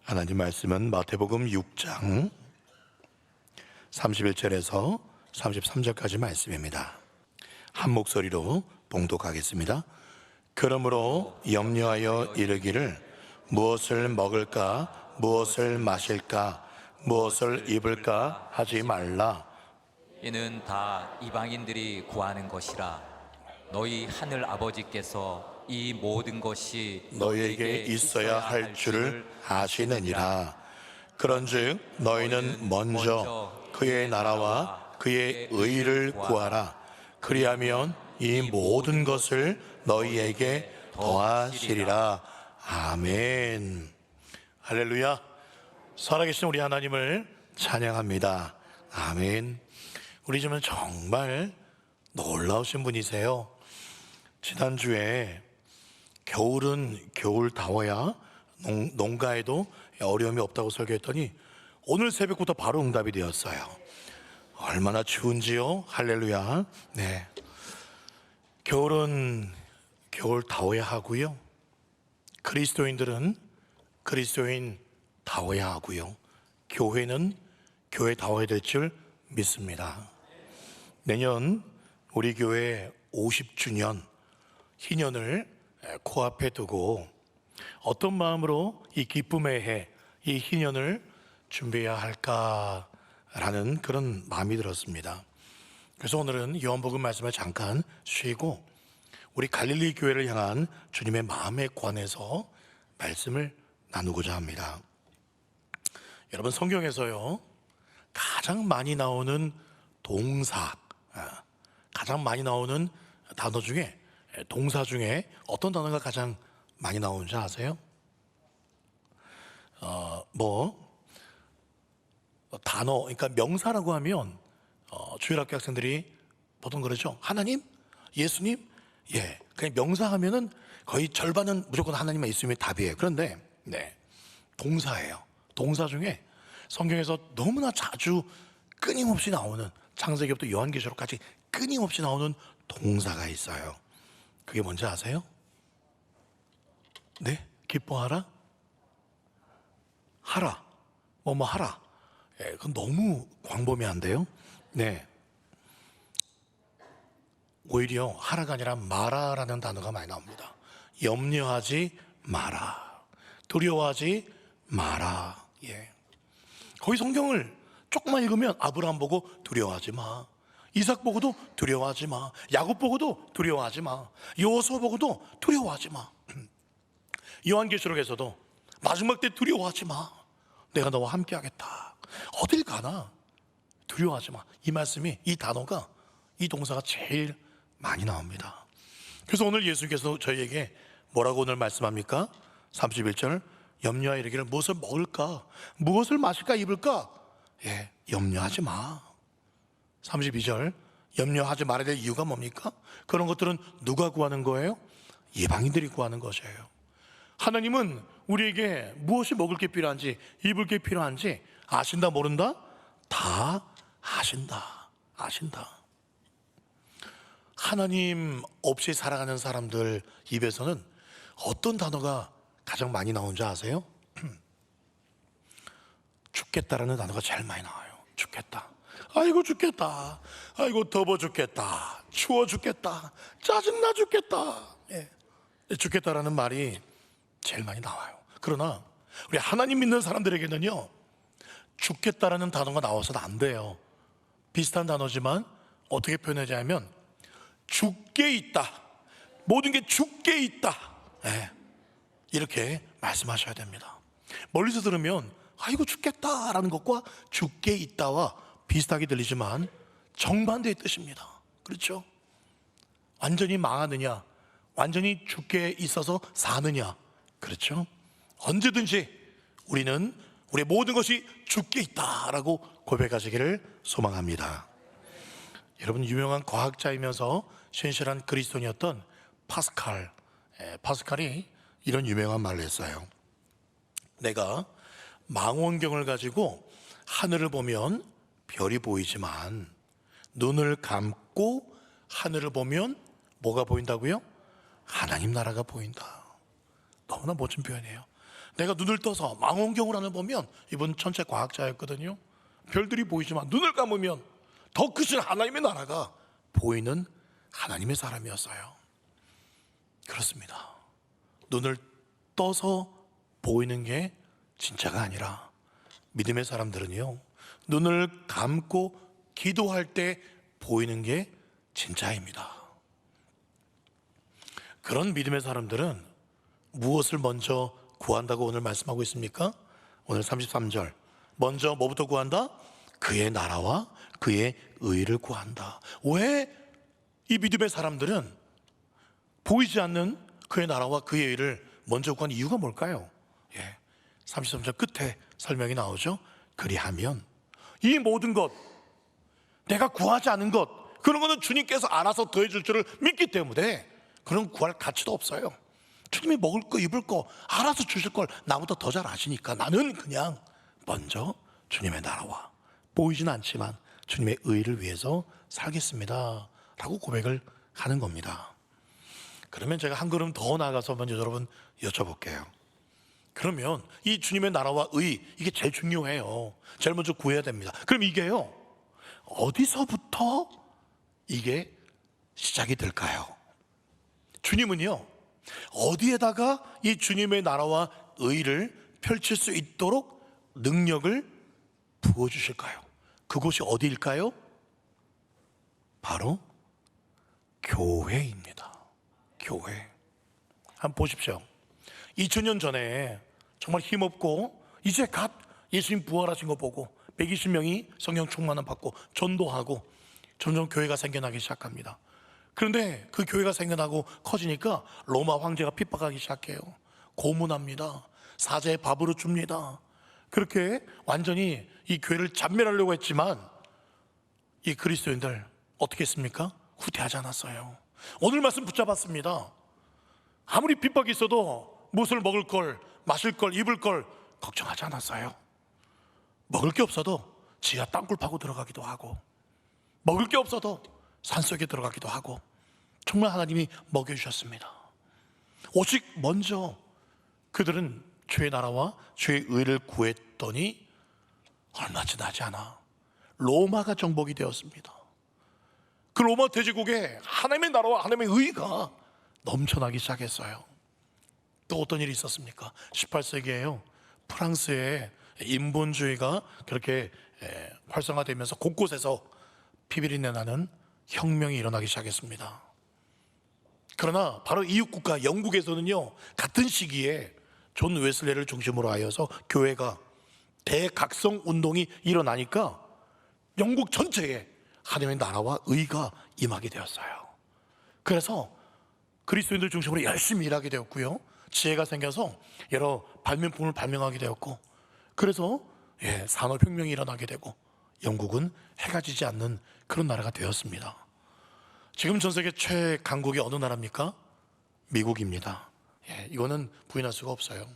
하나님 말씀은 마태복음 6장 31절에서 33절까지 말씀입니다. 한 목소리로 봉독하겠습니다. 그러므로 염려하여 이르기를 무엇을 먹을까 무엇을 마실까 무엇을 입을까 하지 말라. 이는 다 이방인들이 구하는 것이라. 너희 하늘 아버지께서 이 모든 것이 너희에게 있어야 할 줄을 아시느니라. 그런즉 너희는 먼저 그의 나라와 그의 의를 구하라. 그리하면 이 모든 것을 너희에게 더하시리라. 아멘. 할렐루야. 살아계신 우리 하나님을 찬양합니다. 아멘. 우리 집은 정말 놀라우신 분이세요. 지난주에 겨울은 겨울다워야 농가에도 어려움이 없다고 설교했더니 오늘 새벽부터 바로 응답이 되었어요. 얼마나 추운지요. 할렐루야. 네. 겨울은 겨울다워야 하고요. 그리스도인들은 그리스도인다워야 하고요. 교회는 교회다워야 될 줄 믿습니다. 내년 우리 교회 50주년 희년을 코앞에 두고 어떤 마음으로 이 기쁨의 해, 이 희년을 준비해야 할까라는 그런 마음이 들었습니다. 그래서 오늘은 요한복음 말씀을 잠깐 쉬고 우리 갈릴리 교회를 향한 주님의 마음에 관해서 말씀을 나누고자 합니다. 여러분, 성경에서요 가장 많이 나오는 동사, 가장 많이 나오는 단어 중에, 동사 중에 어떤 단어가 가장 많이 나오는지 아세요? 단어, 그러니까 명사라고 하면 주일학교 학생들이 보통 그러죠. 하나님, 예수님, 예, 그냥 명사 하면은 거의 절반은 무조건 하나님만 있으면 답이에요. 그런데 네, 동사예요. 동사 중에 성경에서 너무나 자주 끊임없이 나오는, 창세기부터 요한계시록까지 끊임없이 나오는 동사가 있어요. 그게 뭔지 아세요? 네? 기뻐하라? 하라. 뭐뭐 하라. 예, 그건 너무 광범위한데요. 네. 오히려 하라가 아니라 마라라는 단어가 많이 나옵니다. 염려하지 마라. 두려워하지 마라. 예. 거의 성경을 조금만 읽으면 아브라함 보고 두려워하지 마. 이삭 보고도 두려워하지 마. 야곱 보고도 두려워하지 마. 여호수아 보고도 두려워하지 마. 요한계시록에서도 마지막 때 두려워하지 마. 내가 너와 함께 하겠다. 어딜 가나 두려워하지 마. 이 말씀이, 이 단어가, 이 동사가 제일 많이 나옵니다. 그래서 오늘 예수께서 저희에게 뭐라고 오늘 말씀합니까? 31절, 염려하여 이르기를 무엇을 먹을까 무엇을 마실까 입을까, 예, 염려하지 마. 32절, 염려하지 말아야 될 이유가 뭡니까? 그런 것들은 누가 구하는 거예요? 이방인들이 구하는 것이에요. 하나님은 우리에게 무엇이 먹을 게 필요한지 입을 게 필요한지 아신다 모른다? 다 아신다. 하나님 없이 살아가는 사람들 입에서는 어떤 단어가 가장 많이 나오는지 아세요? 죽겠다라는 단어가 제일 많이 나와요. 죽겠다. 아이고 죽겠다. 아이고 더워 죽겠다. 추워 죽겠다. 짜증나 죽겠다. 예. 죽겠다라는 말이 제일 많이 나와요. 그러나 우리 하나님 믿는 사람들에게는요, 죽겠다라는 단어가 나와서는 안 돼요. 비슷한 단어지만 어떻게 표현하자면 죽게 있다. 모든 게 죽게 있다. 예. 이렇게 말씀하셔야 됩니다. 멀리서 들으면 아이고 죽겠다라는 것과 죽게 있다와 비슷하게 들리지만 정반대의 뜻입니다. 그렇죠? 완전히 망하느냐, 완전히 죽게 있어서 사느냐, 그렇죠? 언제든지 우리는 우리의 모든 것이 죽게 있다라고 고백하시기를 소망합니다. 여러분, 유명한 과학자이면서 신실한 그리스도인이었던 파스칼이 이런 유명한 말을 했어요. 내가 망원경을 가지고 하늘을 보면 별이 보이지만 눈을 감고 하늘을 보면 뭐가 보인다고요? 하나님 나라가 보인다. 너무나 멋진 표현이에요. 내가 눈을 떠서 망원경으로 보면, 이분 천체 과학자였거든요. 별들이 보이지만 눈을 감으면 더 크신 하나님의 나라가 보이는 하나님의 사람이었어요. 그렇습니다. 눈을 떠서 보이는 게 진짜가 아니라, 믿음의 사람들은요, 눈을 감고 기도할 때 보이는 게 진짜입니다. 그런 믿음의 사람들은 무엇을 먼저 구한다고 오늘 말씀하고 있습니까? 오늘 33절, 먼저 뭐부터 구한다? 그의 나라와 그의 의를 구한다. 왜 이 믿음의 사람들은 보이지 않는 그의 나라와 그의 의를 먼저 구한 이유가 뭘까요? 33절 끝에 설명이 나오죠. 그리하면 이 모든 것, 내가 구하지 않은 것, 그런 거는 주님께서 알아서 더해줄 줄을 믿기 때문에 그런 구할 가치도 없어요. 주님이 먹을 거 입을 거 알아서 주실 걸 나보다 더 잘 아시니까 나는 그냥 먼저 주님의 나라와 보이진 않지만 주님의 의를 위해서 살겠습니다 라고 고백을 하는 겁니다. 그러면 제가 한 걸음 더 나아가서 먼저 여러분 여쭤볼게요. 그러면 이 주님의 나라와 의, 이게 제일 중요해요. 제일 먼저 구해야 됩니다. 그럼 이게요, 어디서부터 이게 시작이 될까요? 주님은요, 어디에다가 이 주님의 나라와 의를 펼칠 수 있도록 능력을 부어주실까요? 그곳이 어디일까요? 바로 교회입니다. 교회. 한번 보십시오. 2000년 전에 정말 힘없고 이제 갓 예수님 부활하신 거 보고 120명이 성령 충만을 받고 전도하고 점점 교회가 생겨나기 시작합니다. 그런데 그 교회가 생겨나고 커지니까 로마 황제가 핍박하기 시작해요. 고문합니다. 사제의 밥으로 줍니다. 그렇게 완전히 이 교회를 잔멸하려고 했지만 이 그리스도인들 어떻게 했습니까? 후퇴하지 않았어요. 오늘 말씀 붙잡았습니다. 아무리 핍박이 있어도 무엇을 먹을 걸, 마실 걸, 입을 걸 걱정하지 않았어요. 먹을 게 없어도 지하 땅굴 파고 들어가기도 하고, 먹을 게 없어도 산속에 들어가기도 하고, 정말 하나님이 먹여주셨습니다. 오직 먼저 그들은 주의 나라와 주의 의를 구했더니 얼마 지나지 않아 로마가 정복이 되었습니다. 그 로마 대제국에 하나님의 나라와 하나님의 의가 넘쳐나기 시작했어요. 또 어떤 일이 있었습니까? 18세기에요, 프랑스에 인본주의가 그렇게 활성화되면서 곳곳에서 피비린내 나는 혁명이 일어나기 시작했습니다. 그러나 바로 이웃국가 영국에서는요, 같은 시기에 존 웨슬레를 중심으로 하여서 교회가 대각성 운동이 일어나니까 영국 전체에 하나님의 나라와 의가 임하게 되었어요. 그래서 그리스도인들 중심으로 열심히 일하게 되었고요, 지혜가 생겨서 여러 발명품을 발명하게 되었고, 그래서 산업혁명이 일어나게 되고 영국은 해가 지지 않는 그런 나라가 되었습니다. 지금 전 세계 최강국이 어느 나라입니까? 미국입니다. 이거는 부인할 수가 없어요.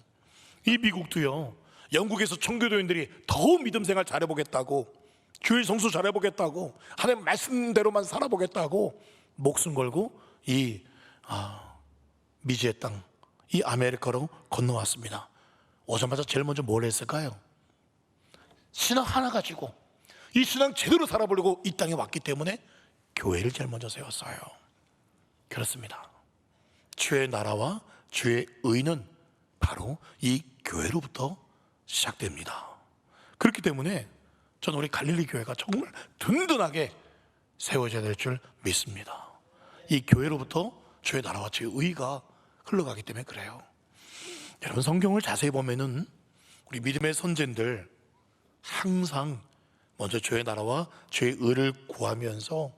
이 미국도요, 영국에서 청교도인들이 더 믿음 생활 잘해보겠다고, 교회 성수 잘해보겠다고, 하나님 말씀대로만 살아보겠다고 목숨 걸고 이 미지의 땅, 이 아메리카로 건너왔습니다. 오자마자 제일 먼저 뭘 했을까요? 신앙 하나 가지고 이 신앙 제대로 살아보려고 이 땅에 왔기 때문에 교회를 제일 먼저 세웠어요. 그렇습니다. 주의 나라와 주의 의는 바로 이 교회로부터 시작됩니다. 그렇기 때문에 저는 우리 갈릴리 교회가 정말 든든하게 세워져야 될 줄 믿습니다. 이 교회로부터 주의 나라와 주의 의가 흘러가기 때문에 그래요. 여러분, 성경을 자세히 보면은 우리 믿음의 선진들 항상 먼저 주의 나라와 주의 의를 구하면서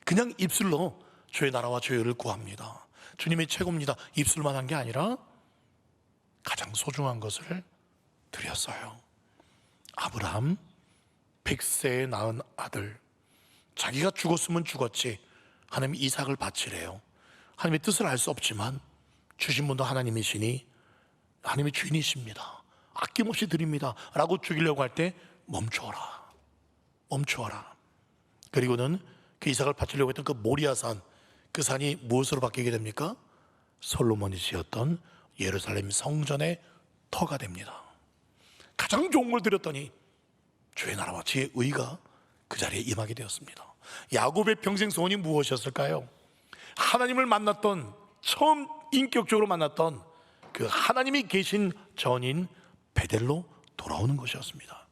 그냥 입술로 주의 나라와 주의 의를 구합니다. 주님이 최고입니다. 입술만 한 게 아니라 가장 소중한 것을 드렸어요. 아브라함 100세에 낳은 아들, 자기가 죽었으면 죽었지 하나님이 이삭을 바치래요. 하나님의 뜻을 알 수 없지만 주신 분도 하나님이시니 하나님의 주인이십니다. 아낌없이 드립니다 라고 죽이려고 할 때 멈추어라, 멈추어라. 그리고는 그 이삭을 바치려고 했던 그 모리아산, 그 산이 무엇으로 바뀌게 됩니까? 솔로몬이 지었던 예루살렘 성전의 터가 됩니다. 가장 좋은 걸 드렸더니 주의 나라와 주의 의가 그 자리에 임하게 되었습니다. 야곱의 평생 소원이 무엇이었을까요? 하나님을 만났던, 처음 인격적으로 만났던 그 하나님이 계신 전인 베델로 돌아오는 것이었습니다.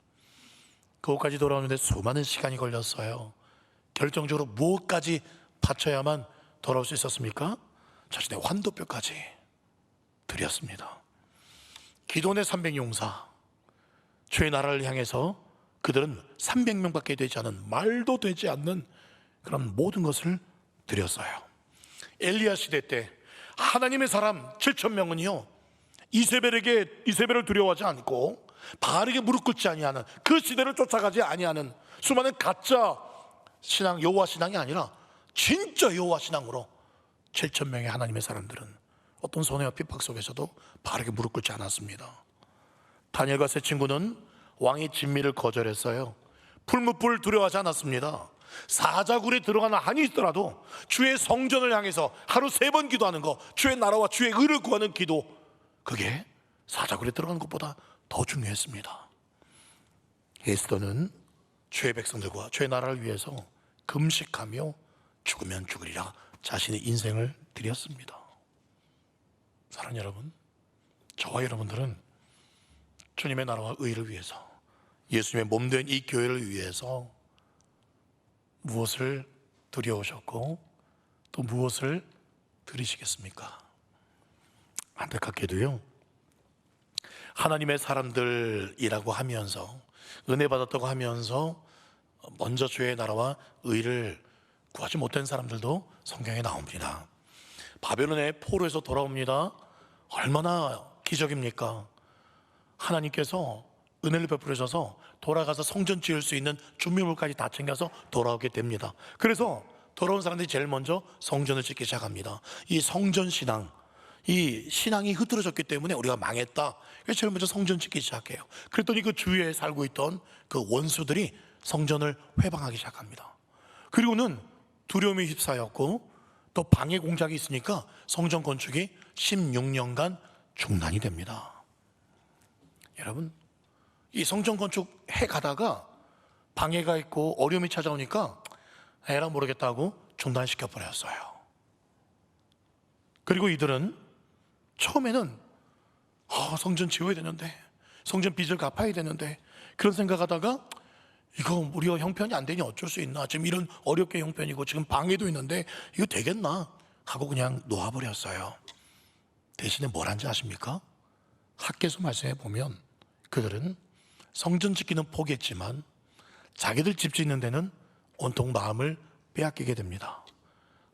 그곳까지 돌아오는데 수많은 시간이 걸렸어요. 결정적으로 무엇까지 바쳐야만 돌아올 수 있었습니까? 자신의 환도뼈까지 드렸습니다. 기돈의 300용사, 주의 나라를 향해서 그들은 300명밖에 되지 않은, 말도 되지 않는 그런 모든 것을 드렸어요. 엘리야 시대 때 하나님의 사람 7,000명은요 이세벨을 두려워하지 않고 바알에게 무릎 꿇지 아니하는, 그 시대를 쫓아가지 아니하는 수많은 가짜 신앙, 여호와 신앙이 아니라 진짜 여호와 신앙으로 7,000명의 하나님의 사람들은 어떤 손해와 핍박 속에서도 바알에게 무릎 꿇지 않았습니다. 다니엘과 세 친구는 왕의 진미를 거절했어요. 풀무불 두려워하지 않았습니다. 사자굴에 들어가는 한이 있더라도 주의 성전을 향해서 하루 3번 기도하는 거, 주의 나라와 주의 의를 구하는 기도, 그게 사자굴에 들어가는 것보다 더 중요했습니다. 에스더는 주의 백성들과 주의 나라를 위해서 금식하며 죽으면 죽으리라 자신의 인생을 드렸습니다. 사랑하는 여러분, 저와 여러분들은 주님의 나라와 의를 위해서, 예수님의 몸된 이 교회를 위해서 무엇을 드려오셨고 또 무엇을 드리시겠습니까? 안타깝게도요, 하나님의 사람들이라고 하면서, 은혜 받았다고 하면서 먼저 주의 나라와 의를 구하지 못한 사람들도 성경에 나옵니다. 바벨론의 포로에서 돌아옵니다. 얼마나 기적입니까? 하나님께서 은혜를 베풀어 주셔서 돌아가서 성전 지을 수 있는 준비물까지 다 챙겨서 돌아오게 됩니다. 그래서 돌아온 사람들이 제일 먼저 성전을 짓기 시작합니다. 이 성전 신앙, 이 신앙이 흐트러졌기 때문에 우리가 망했다. 그래서 제일 먼저 성전 짓기 시작해요. 그랬더니 그 주위에 살고 있던 그 원수들이 성전을 회방하기 시작합니다. 그리고는 두려움에 휩싸였고 또 방해 공작이 있으니까 성전 건축이 16년간 중단이 됩니다. 여러분, 이 성전 건축 해 가다가 방해가 있고 어려움이 찾아오니까 에라 모르겠다고 중단시켜 버렸어요. 그리고 이들은 처음에는 성전 지어야 되는데, 성전 빚을 갚아야 되는데, 그런 생각하다가 이거 우리가 형편이 안 되니 어쩔 수 있나, 지금 이런 어렵게 형편이고 지금 방해도 있는데 이거 되겠나 하고 그냥 놓아버렸어요. 대신에 뭘 한지 아십니까? 학개서 말씀해 보면 그들은 성전 짓기는 포기했지만 자기들 집 짓는 데는 온통 마음을 빼앗기게 됩니다.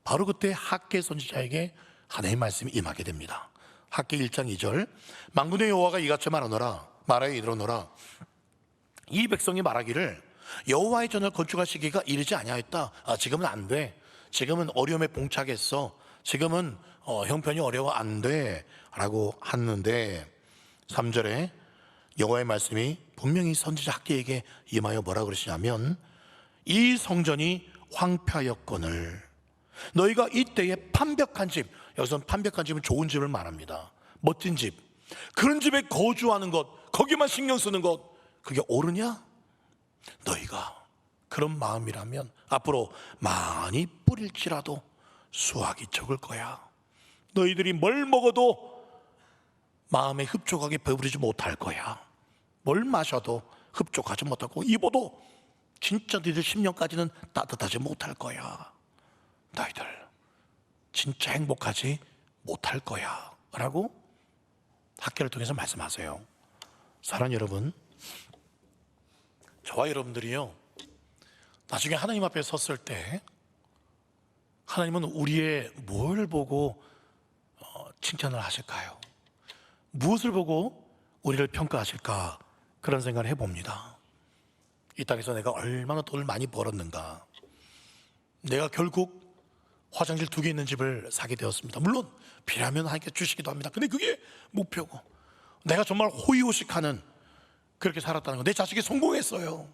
바로 그때 학개 선지자에게 하나님의 말씀이 임하게 됩니다. 학개 1장 2절, 만군의 여호와가 이같이 말하여 이르노라. 이 백성이 말하기를 여호와의 전을 건축할 시기가 이르지 아니하였다. 지금은 안 돼. 지금은 어려움에 봉착했어. 지금은 형편이 어려워 안 돼 라고 하는데, 3절에 여호와의 말씀이 분명히 선지자 학개에게 임하여 뭐라 그러시냐면, 이 성전이 황폐하였거늘 너희가 이때에 판벽한 집, 여기서는 판벽한 집은 좋은 집을 말합니다. 멋진 집, 그런 집에 거주하는 것, 거기만 신경 쓰는 것, 그게 옳으냐? 너희가 그런 마음이라면 앞으로 많이 뿌릴지라도 수확이 적을 거야. 너희들이 뭘 먹어도 마음에 흡족하게 배부르지 못할 거야. 뭘 마셔도 흡족하지 못하고 입어도 진짜 너희들 10년까지는 따뜻하지 못할 거야. 너희들 진짜 행복하지 못할 거야 라고 학개를 통해서 말씀하세요. 사랑하는 여러분, 저와 여러분들이요, 나중에 하나님 앞에 섰을 때 하나님은 우리의 뭘 보고 칭찬을 하실까요? 무엇을 보고 우리를 평가하실까? 그런 생각을 해봅니다. 이 땅에서 내가 얼마나 돈을 많이 벌었는가, 내가 결국 화장실 2개 있는 집을 사게 되었습니다. 물론 필요하면 하나님께 주시기도 합니다. 근데 그게 목표고, 내가 정말 호의호식하는 그렇게 살았다는 거, 내 자식이 성공했어요.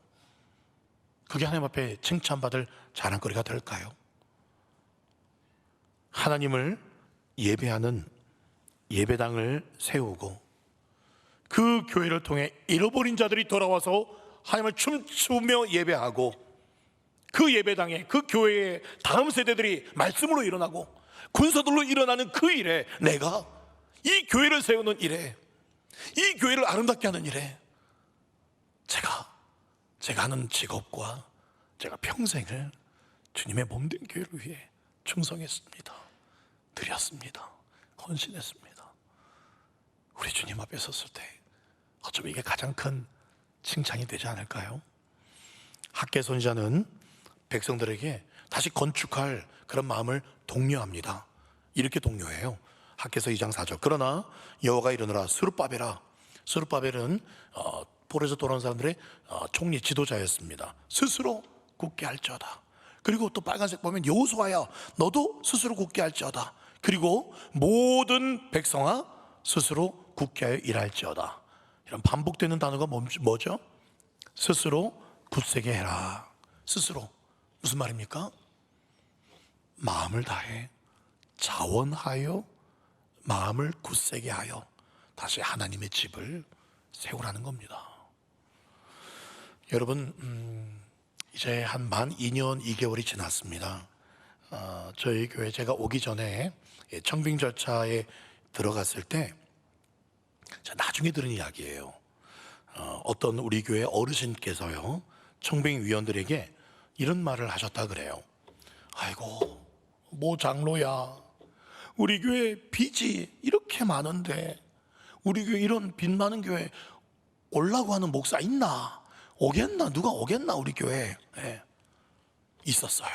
그게 하나님 앞에 칭찬받을 자랑거리가 될까요? 하나님을 예배하는 예배당을 세우고 그 교회를 통해 잃어버린 자들이 돌아와서 하나님을 춤추며 예배하고, 그 예배당에 그 교회의 다음 세대들이 말씀으로 일어나고 군사들로 일어나는 그 일에, 내가 이 교회를 세우는 일에, 이 교회를 아름답게 하는 일에 제가 하는 직업과 제가 평생을 주님의 몸된 교회를 위해 충성했습니다. 드렸습니다. 헌신했습니다. 우리 주님 앞에 섰을 때 어쩌면 이게 가장 큰 칭찬이 되지 않을까요? 학개 선지자는 백성들에게 다시 건축할 그런 마음을 독려합니다. 이렇게 독려해요. 학개서 2장 4절. 그러나 여호와가 이르노라, 스룹바벨은 볼에서 돌아온 사람들의 총리 지도자였습니다. 스스로 굳게 할지어다. 그리고 또 빨간색 보면 여호수아야, 너도 스스로 굳게 할지어다. 그리고 모든 백성아 스스로 굳게 하여 일할지어다. 이런 반복되는 단어가 뭐죠? 스스로 굳세게 해라. 스스로. 무슨 말입니까? 마음을 다해, 자원하여, 마음을 굳세게 하여 다시 하나님의 집을 세우라는 겁니다. 여러분, 이제 한 만 2년 2개월이 지났습니다. 저희 교회 제가 오기 전에 청빙 절차에 들어갔을 때 나중에 들은 이야기예요. 어떤 우리 교회 어르신께서요, 청빙 위원들에게 이런 말을 하셨다 그래요. 아이고, 뭐 장로야, 우리 교회 빚이 이렇게 많은데 우리 교회 이런 빚 많은 교회 오려고 하는 목사 있나? 오겠나? 누가 오겠나? 우리 교회. 네. 있었어요.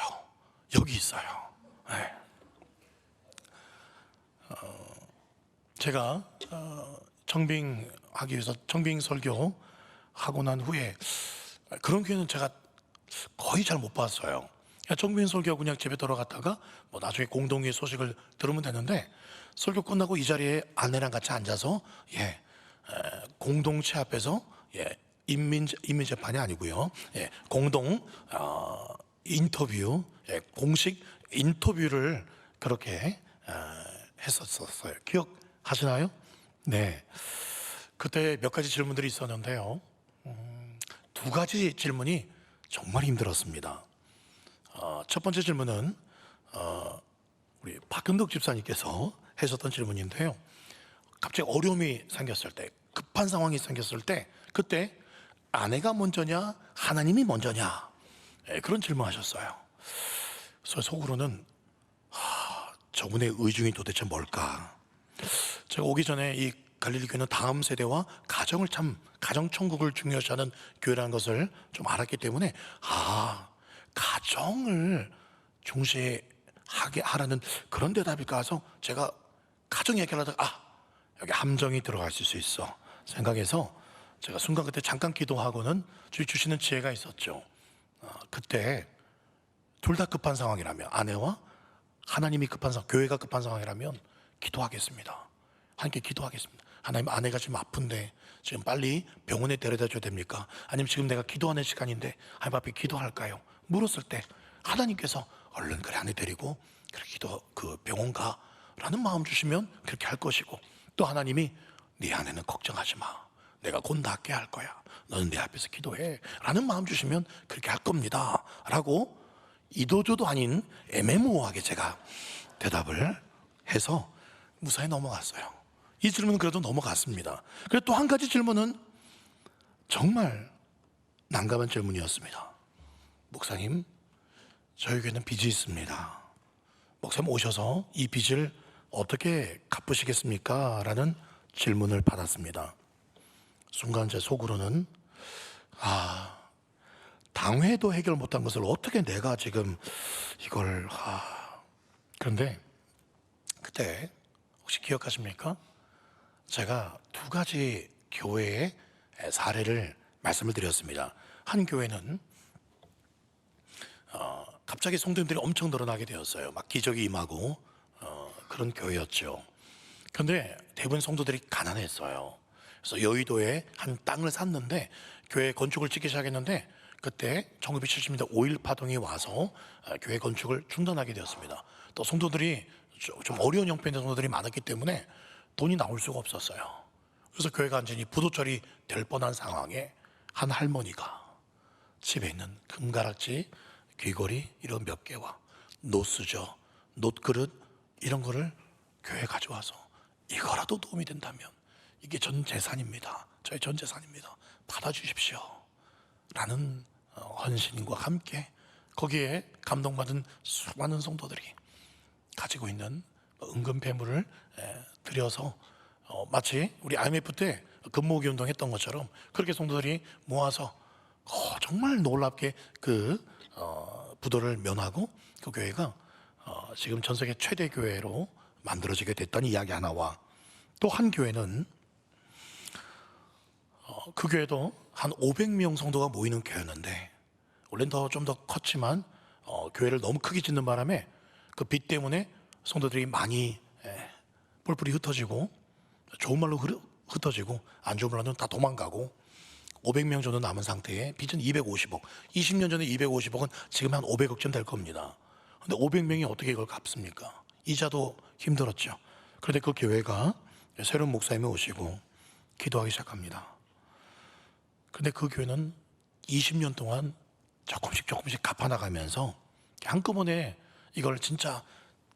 여기 있어요. 네. 제가 청빙하기 위해서 청빙 설교 하고 난 후에 그런 교회는 제가 거의 잘 못 봤어요. 청빙 설교 그냥 집에 돌아갔다가 뭐 나중에 공동회 소식을 들으면 되는데, 설교 끝나고 이 자리에 아내랑 같이 앉아서 공동체 앞에서 인민재판이 아니고요, 공동 인터뷰, 공식 인터뷰를 그렇게 했었어요. 기억하시나요? 네. 그때 몇 가지 질문들이 있었는데요, 두 가지 질문이 정말 힘들었습니다. 첫 번째 질문은 우리 박근덕 집사님께서 하셨던 질문인데요, 갑자기 어려움이 생겼을 때, 급한 상황이 생겼을 때, 그때 아내가 먼저냐 하나님이 먼저냐, 그런 질문하셨어요. 그래서 속으로는 저분의 의중이 도대체 뭘까. 제가 오기 전에 이 갈릴리 교회는 다음 세대와 가정을 가정 천국을 중요시하는 교회라는 것을 좀 알았기 때문에 가정을 중시하게 하라는 그런 대답일까 해서 제가 가정 얘기를 하다가 여기 함정이 들어갈 수 있어 생각해서 제가 순간 그때 잠깐 기도하고는 주님 주시는 지혜가 있었죠. 그때 둘 다 급한 상황이라면, 아내와 하나님이 급한 상황, 교회가 급한 상황이라면 기도하겠습니다. 함께 기도하겠습니다. 하나님, 아내가 지금 아픈데 지금 빨리 병원에 데려다 줘야 됩니까? 아니면 지금 내가 기도하는 시간인데 하나님 앞에 기도할까요? 물었을 때 하나님께서 얼른 그래 아내 데리고 그렇게 그 병원 가라는 마음 주시면 그렇게 할 것이고, 또 하나님이 네 아내는 걱정하지 마, 내가 곧 낫게 할 거야, 너는 내 앞에서 기도해 라는 마음 주시면 그렇게 할 겁니다 라고 이도저도 아닌 애매모호하게 제가 대답을 해서 무사히 넘어갔어요. 이 질문은 그래도 넘어갔습니다. 그리고 또 한 가지 질문은 정말 난감한 질문이었습니다. 목사님, 저희 교회는 빚이 있습니다. 목사님 오셔서 이 빚을 어떻게 갚으시겠습니까? 라는 질문을 받았습니다. 순간 제 속으로는 당회도 해결 못한 것을 어떻게 내가 지금 이걸 그런데 그때 혹시 기억하십니까? 제가 두 가지 교회의 사례를 말씀을 드렸습니다. 한 교회는 갑자기 성도님들이 엄청 늘어나게 되었어요. 막 기적이 임하고 그런 교회였죠. 그런데 대부분 성도들이 가난했어요. 그래서 여의도에 한 땅을 샀는데 교회 건축을 짓기 시작했는데, 그때 1970년대 5.1 파동이 와서 교회 건축을 중단하게 되었습니다. 또 성도들이 좀 어려운 형편의 성도들이 많았기 때문에 돈이 나올 수가 없었어요. 그래서 교회가 완전히 부도처리 될 뻔한 상황에 한 할머니가 집에 있는 금가락지, 귀걸이 이런 몇 개와 노수저, 놋그릇 이런 거를 교회에 가져와서 이거라도 도움이 된다면 이게 전 재산입니다. 저의 전 재산입니다. 받아주십시오. 라는 헌신과 함께 거기에 감동받은 수많은 성도들이 가지고 있는 은근 폐물을 들여서 마치 우리 IMF 때 금모으기 운동 했던 것처럼 그렇게 성도들이 모아서 정말 놀랍게 그 부도를 면하고 그 교회가 지금 전 세계 최대 교회로 만들어지게 됐다는 이야기 하나와 또 한 교회는 그 교회도 한 500명 성도가 모이는 교회였는데 원래는 좀 더 컸지만 교회를 너무 크게 짓는 바람에 그 빚 때문에 성도들이 많이 뿔뿔이 흩어지고 좋은 말로 흩어지고 안 좋은 말로는 다 도망가고 500명 정도 남은 상태에 빚은 250억 20년 전에 250억은 지금 한 500억쯤 될 겁니다. 근데 500명이 어떻게 이걸 갚습니까? 이자도 힘들었죠. 그런데 그 교회가 새로운 목사님이 오시고 기도하기 시작합니다. 근데 그 교회는 20년 동안 조금씩 갚아나가면서 한꺼번에 이걸 진짜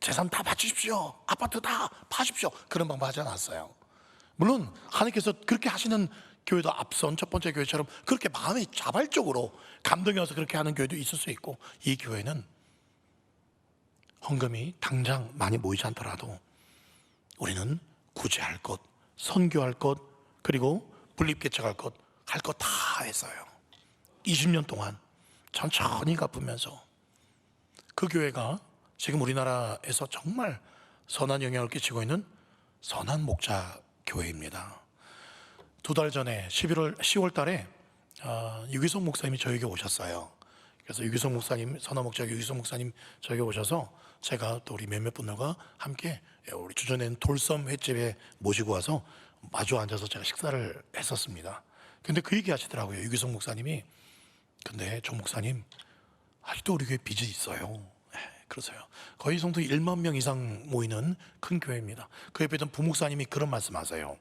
재산 다 바치십시오, 아파트 다 파십시오, 그런 방법 하지 않았어요. 물론 하나님께서 그렇게 하시는 교회도 앞선 첫 번째 교회처럼 그렇게 마음이 자발적으로 감동이 와서 그렇게 하는 교회도 있을 수 있고, 이 교회는 헌금이 당장 많이 모이지 않더라도 우리는 구제할 것, 선교할 것, 그리고 분립개척할 것, 할 것 다 했어요. 20년 동안 천천히 갚으면서 그 교회가 지금 우리나라에서 정말 선한 영향을 끼치고 있는 선한 목자 교회입니다. 2달 전에 10월 달에 유기성 목사님이 저에게 오셨어요. 그래서 유기성 목사님, 선한 목자 유기성 목사님 저에게 오셔서 제가 또 우리 몇몇 분들과 함께 우리 주전에는 돌섬 횟집에 모시고 와서 마주 앉아서 제가 식사를 했었습니다. 근데 그 얘기 하시더라고요. 유기성 목사님이. 근데 조 목사님, 아직도 우리 교회 빚이 있어요. 그러세요. 거의 성도 1만 명 이상 모이는 큰 교회입니다. 그 옆에 있던 부목사님이 그런 말씀하세요.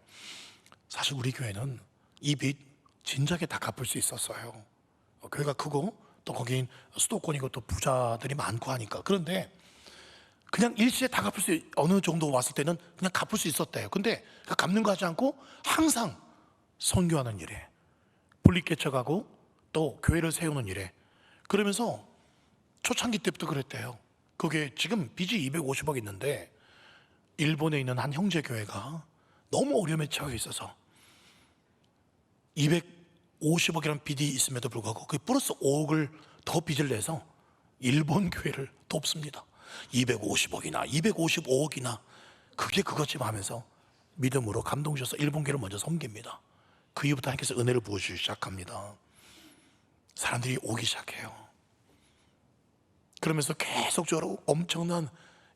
사실 우리 교회는 이 빚 진작에 다 갚을 수 있었어요. 교회가 크고 또 거긴 수도권이고 또 부자들이 많고 하니까. 그런데 그냥 일시에 다 갚을 수, 어느 정도 왔을 때는 그냥 갚을 수 있었대요. 근데 갚는 거 하지 않고 항상 선교하는 일에, 분립개척하고 또 교회를 세우는 일에, 그러면서 초창기 때부터 그랬대요. 그게 지금 빚이 250억 있는데 일본에 있는 한 형제교회가 너무 어려움에 처해 있어서 250억이라는 빚이 있음에도 불구하고 그 플러스 5억을 더 빚을 내서 일본 교회를 돕습니다. 250억이나 255억이나 그게 그거지 하면서 믿음으로 감동 주셔서 일본 교회를 먼저 섬깁니다. 그 이후부터 하나님께서 은혜를 부어주시기 시작합니다. 사람들이 오기 시작해요. 그러면서 계속적으로 엄청난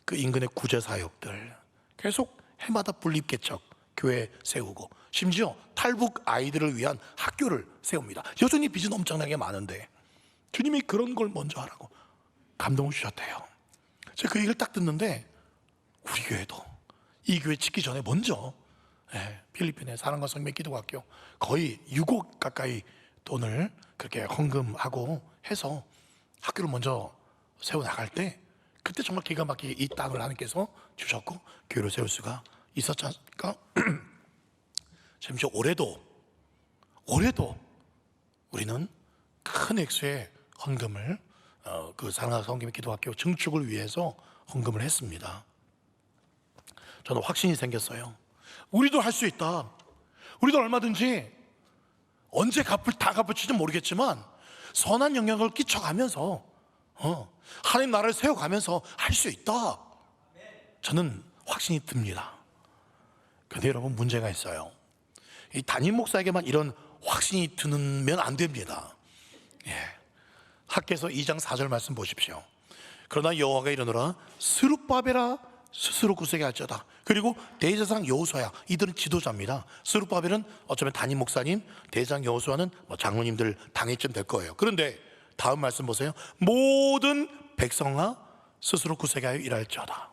그 인근의 구제 사역들, 계속 해마다 분립개척 교회 세우고, 심지어 탈북 아이들을 위한 학교를 세웁니다. 여전히 빚은 엄청나게 많은데 주님이 그런 걸 먼저 하라고 감동을 주셨대요. 제가 그 얘기를 딱 듣는데 우리 교회도 이 교회 짓기 전에 먼저 필리핀의 사랑과 성mek 기도학교 거의 6억 가까이 돈을 그렇게 헌금하고 해서 학교를 먼저 세워나갈 때, 그때 정말 기가 막히게 이 땅을 하나님께서 주셨고 교회를 세울 수가 있었지 않습니까? 심지어 올해도 우리는 큰 액수의 헌금을 그 사랑과 성김의 기도학교 증축을 위해서 헌금을 했습니다. 저는 확신이 생겼어요. 우리도 할 수 있다. 우리도 얼마든지 언제 다 갚을지는 모르겠지만 선한 영향을 끼쳐가면서 하나님 나라를 세워가면서 할 수 있다. 저는 확신이 듭니다. 그런데 여러분, 문제가 있어요. 이 담임 목사에게만 이런 확신이 드면 안 됩니다. 학개서 2장 4절 말씀 보십시오. 그러나 여호와가 이르노라, 스룹바벨아 스스로 굳세게 할지어다. 그리고 대제사장 여호수아야, 이들은 지도자입니다. 스룹바벨은 어쩌면 담임 목사님, 대제사장 여호수아는 장로님들 당회쯤 될 거예요. 그런데 다음 말씀 보세요. 모든 백성아 스스로 굳세게 하여 일할지어다.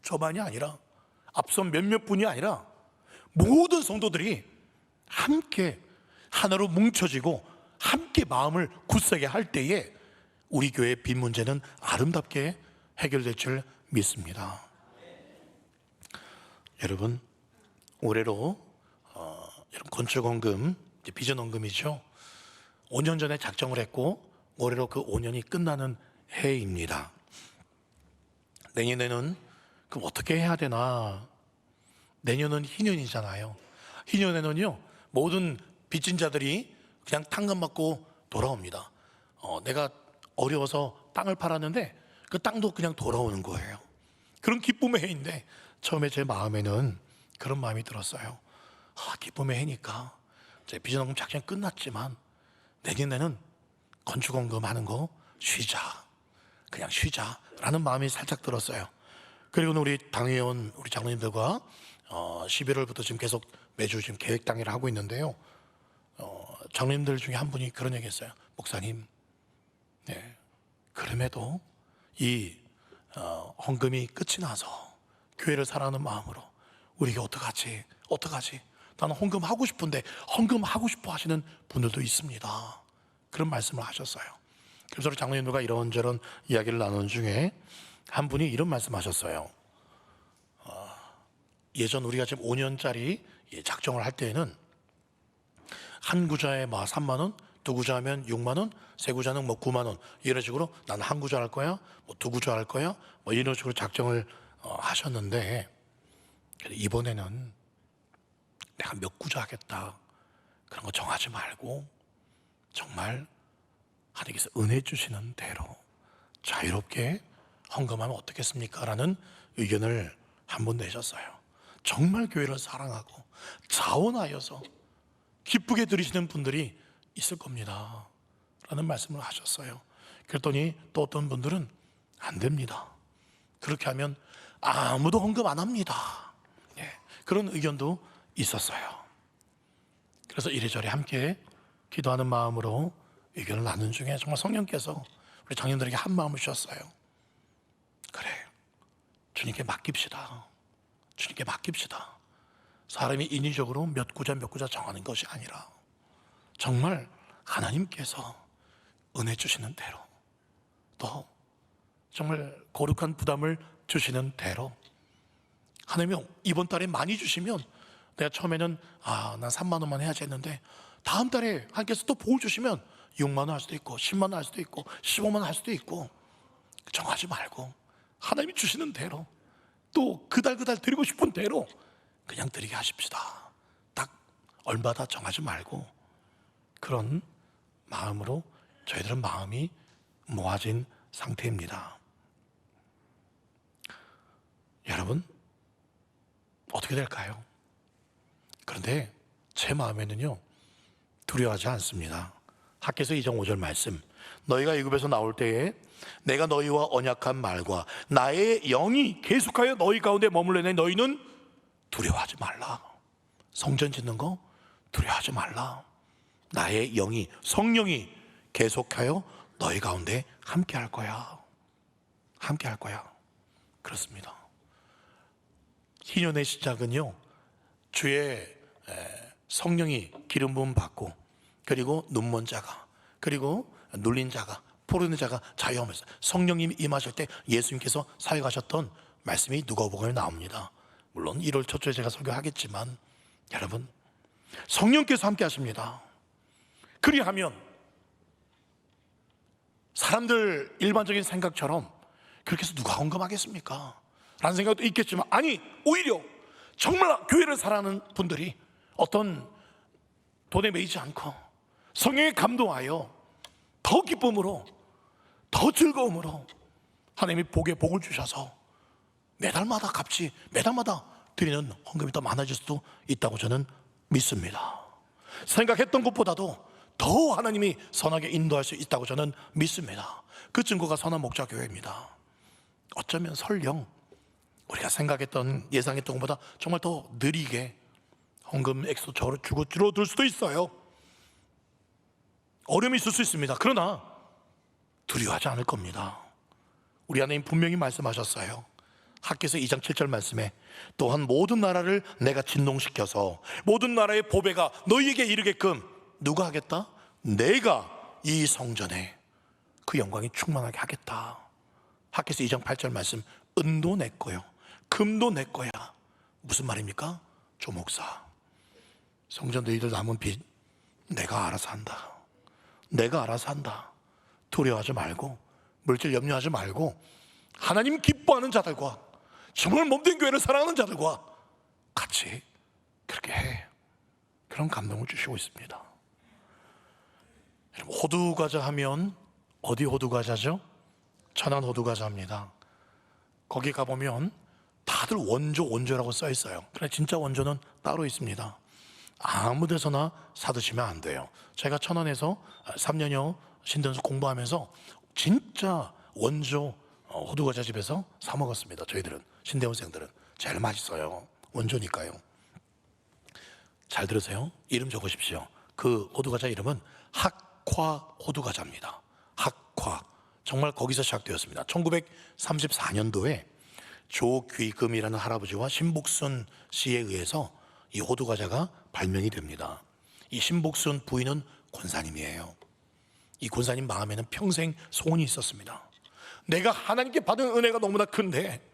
저만이 아니라 앞선 몇몇 분이 아니라 모든 성도들이 함께 하나로 뭉쳐지고 함께 마음을 굳세게 할 때에 우리 교회의 빚 문제는 아름답게 해결될 줄 믿습니다. 여러분, 올해로 건축원금, 비전원금이죠. 5년 전에 작정을 했고 올해로 그 5년이 끝나는 해입니다. 내년에는 그럼 어떻게 해야 되나? 내년은 희년이잖아요. 희년에는요, 모든 빚진 자들이 그냥 탕감 맞고 돌아옵니다. 내가 어려워서 땅을 팔았는데 그 땅도 그냥 돌아오는 거예요. 그런 기쁨의 해인데 처음에 제 마음에는 그런 마음이 들었어요. 기쁨의 해니까 제 비전원금 작전 끝났지만 내년에는 건축원금 하는 거 쉬자, 그냥 쉬자라는 마음이 살짝 들었어요. 그리고는 우리 당회원, 우리 장로님들과 11월부터 지금 계속 매주 지금 계획 당회를 하고 있는데요. 장로님들 중에 한 분이 그런 얘기했어요. 목사님, 네, 그럼에도 이 헌금이 끝이 나서 교회를 사랑하는 마음으로 우리가 어떡하지? 나는 헌금 하고 싶은데 헌금 하고 싶어 하시는 분들도 있습니다. 그런 말씀을 하셨어요. 그래서 우리 장로님들과 이런저런 이야기를 나누는 중에 한 분이 이런 말씀하셨어요. 예전 우리가 지금 5년짜리 작정을 할 때에는 한 구자에 3만 원, 두 구자하면 6만 원, 세 구자는 9만 원, 이런 식으로 나는 한 구자 할 거야, 두 구자 할 거야, 이런 식으로 작정을 하셨는데 이번에는 내가 몇 구자 하겠다 그런 거 정하지 말고 정말 하나님께서 은혜 주시는 대로 자유롭게 헌금하면 어떻겠습니까? 라는 의견을 한 번 내셨어요. 정말 교회를 사랑하고 자원하여서 기쁘게 드리시는 분들이 있을 겁니다 라는 말씀을 하셨어요. 그랬더니 또 어떤 분들은 안 됩니다, 그렇게 하면 아무도 헌금 안 합니다, 그런 의견도 있었어요. 그래서 이래저래 함께 기도하는 마음으로 의견을 나눈 중에 정말 성령께서 우리 장년들에게 한 마음을 주셨어요. 그래, 주님께 맡깁시다. 사람이 인위적으로 몇 구자 정하는 것이 아니라 정말 하나님께서 은혜 주시는 대로, 또 정말 거룩한 부담을 주시는 대로, 하나님이 이번 달에 많이 주시면 내가 처음에는 난 3만 원만 해야지 했는데 다음 달에 하나님께서 또 복을 주시면 6만 원 할 수도 있고 10만 원 할 수도 있고 15만 원 할 수도 있고, 정하지 말고 하나님이 주시는 대로 또 그달 드리고 싶은 대로 그냥 드리게 하십시다. 딱 얼마다 정하지 말고 그런 마음으로 저희들은 마음이 모아진 상태입니다. 여러분, 어떻게 될까요? 그런데 제 마음에는요, 두려워하지 않습니다. 학개서 2장 5절 말씀, 너희가 애굽에서 나올 때에 내가 너희와 언약한 말과 나의 영이 계속하여 너희 가운데 머물러내 너희는 두려워하지 말라. 성전 짓는 거 두려워하지 말라. 나의 영이, 성령이 계속하여 너희 가운데 함께 할 거야. 그렇습니다. 희년의 시작은요, 주의 성령이 기름 부음 받고, 그리고 눈먼 자가, 그리고 눌린 자가, 포르는 자가 자유하면서 성령님이 임하실 때 예수님께서 사역하셨던 말씀이 누가복음에 나옵니다. 물론 1월 첫 주에 제가 설교하겠지만 여러분, 성령께서 함께 하십니다. 그리하면 사람들 일반적인 생각처럼 그렇게 해서 누가 헌금하겠습니까? 라는 생각도 있겠지만, 아니, 오히려 정말 교회를 사랑하는 분들이 어떤 돈에 매이지 않고 성령에 감동하여 더 기쁨으로, 더 즐거움으로 하나님이 복을 주셔서 매달마다 값이, 매달마다 드리는 헌금이 더 많아질 수도 있다고 저는 믿습니다. 생각했던 것보다도 더 하나님이 선하게 인도할 수 있다고 저는 믿습니다. 그 증거가 선한 목자교회입니다. 어쩌면 설령 우리가 생각했던, 예상했던 것보다 정말 더 느리게 헌금 액수 줄어들 수도 있어요. 어려움이 있을 수 있습니다. 그러나 두려워하지 않을 겁니다. 우리 하나님 분명히 말씀하셨어요. 학개서 2장 7절 말씀에 또한 모든 나라를 내가 진동시켜서 모든 나라의 보배가 너희에게 이르게끔 누가 하겠다? 내가 이 성전에 그 영광이 충만하게 하겠다. 학개서 2장 8절 말씀, 은도 내 거요 금도 내 거야. 무슨 말입니까? 조목사, 성전 너희들 남은 빚 내가 알아서 한다. 내가 알아서 한다. 두려워하지 말고, 물질 염려하지 말고, 하나님 기뻐하는 자들과 정말 몸된 교회를 사랑하는 자들과 같이 그렇게 해. 그런 감동을 주시고 있습니다. 여러분, 호두과자 하면 어디 호두과자죠? 천안 호두과자입니다. 거기 가보면 다들 원조라고 써 있어요. 그러나 진짜 원조는 따로 있습니다. 아무 데서나 사드시면 안 돼요. 제가 천안에서 3년여 신대원서 공부하면서 진짜 원조 호두과자 집에서 사 먹었습니다. 저희들은, 신대원생들은 제일 맛있어요. 원조니까요. 잘 들으세요. 이름 적으십시오. 그 호두과자 이름은 학화 호두과자입니다. 학화. 정말 거기서 시작되었습니다. 1934년도에 조귀금이라는 할아버지와 신복순 씨에 의해서 이 호두과자가 발명이 됩니다. 이 신복순 부인은 권사님이에요. 이 권사님 마음에는 평생 소원이 있었습니다. 내가 하나님께 받은 은혜가 너무나 큰데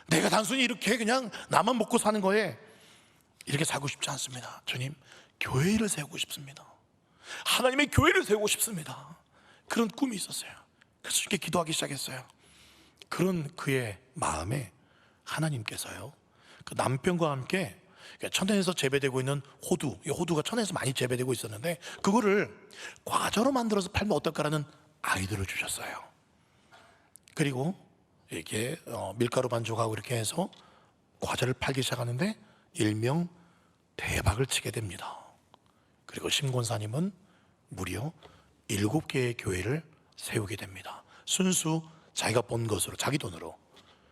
내가 단순히 이렇게 그냥 나만 먹고 사는 거에 이렇게 살고 싶지 않습니다. 주님, 교회를 세우고 싶습니다. 하나님의 교회를 세우고 싶습니다. 그런 꿈이 있었어요. 그래서 이렇게 기도하기 시작했어요. 그런 그의 마음에 하나님께서요, 그 남편과 함께 천안에서 재배되고 있는 호두, 이 호두가 천안에서 많이 재배되고 있었는데 그거를 과자로 만들어서 팔면 어떨까라는 아이디어를 주셨어요. 그리고 이렇게 밀가루 반죽하고 이렇게 해서 과자를 팔기 시작하는데 일명 대박을 치게 됩니다. 그리고 심권사님은 무려 7개의 교회를 세우게 됩니다. 순수 자기가 번 것으로, 자기 돈으로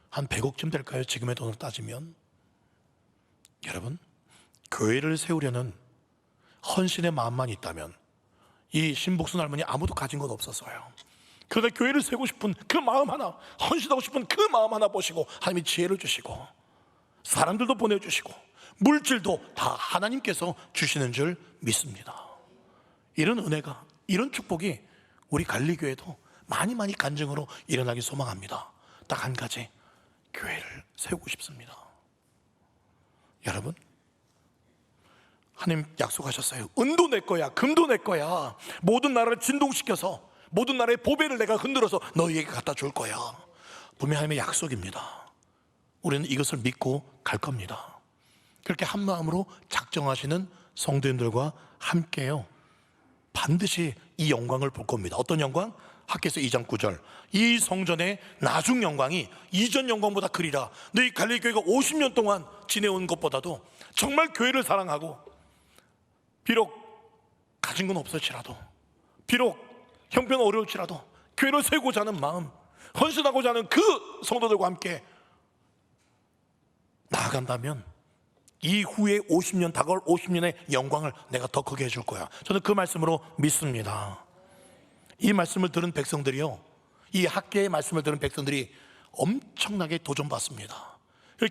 한 100억쯤 될까요? 지금의 돈으로 따지면. 여러분, 교회를 세우려는 헌신의 마음만 있다면 이 신복순 할머니 아무도 가진 건 없었어요. 그러나 교회를 세우고 싶은 그 마음 하나, 헌신하고 싶은 그 마음 하나 보시고 하나님이 지혜를 주시고 사람들도 보내주시고 물질도 다 하나님께서 주시는 줄 믿습니다. 이런 은혜가, 이런 축복이 우리 갈리교회도 많이 간증으로 일어나길 소망합니다. 딱 한 가지, 교회를 세우고 싶습니다. 여러분, 하나님 약속하셨어요. 은도 내 거야, 금도 내 거야. 모든 나라를 진동시켜서 모든 나라의 보배를 내가 흔들어서 너희에게 갖다 줄 거야. 분명히 하나님의 약속입니다. 우리는 이것을 믿고 갈 겁니다. 그렇게 한 마음으로 작정하시는 성도님들과 함께요, 반드시 이 영광을 볼 겁니다. 어떤 영광? 학개서 2장 9절, 이 성전의 나중 영광이 이전 영광보다 크리라. 너희 갈릴교회가 50년 동안 지내온 것보다도 정말 교회를 사랑하고, 비록 가진 건 없을지라도, 비록 형편 어려울지라도 교회를 세우고자 하는 마음, 헌신하고자 하는 그 성도들과 함께 나아간다면 이후에 50년, 다가올 50년의 영광을 내가 더 크게 해줄 거야. 저는 그 말씀으로 믿습니다. 이 말씀을 들은 백성들이요, 이 학계의 말씀을 들은 백성들이 엄청나게 도전받습니다.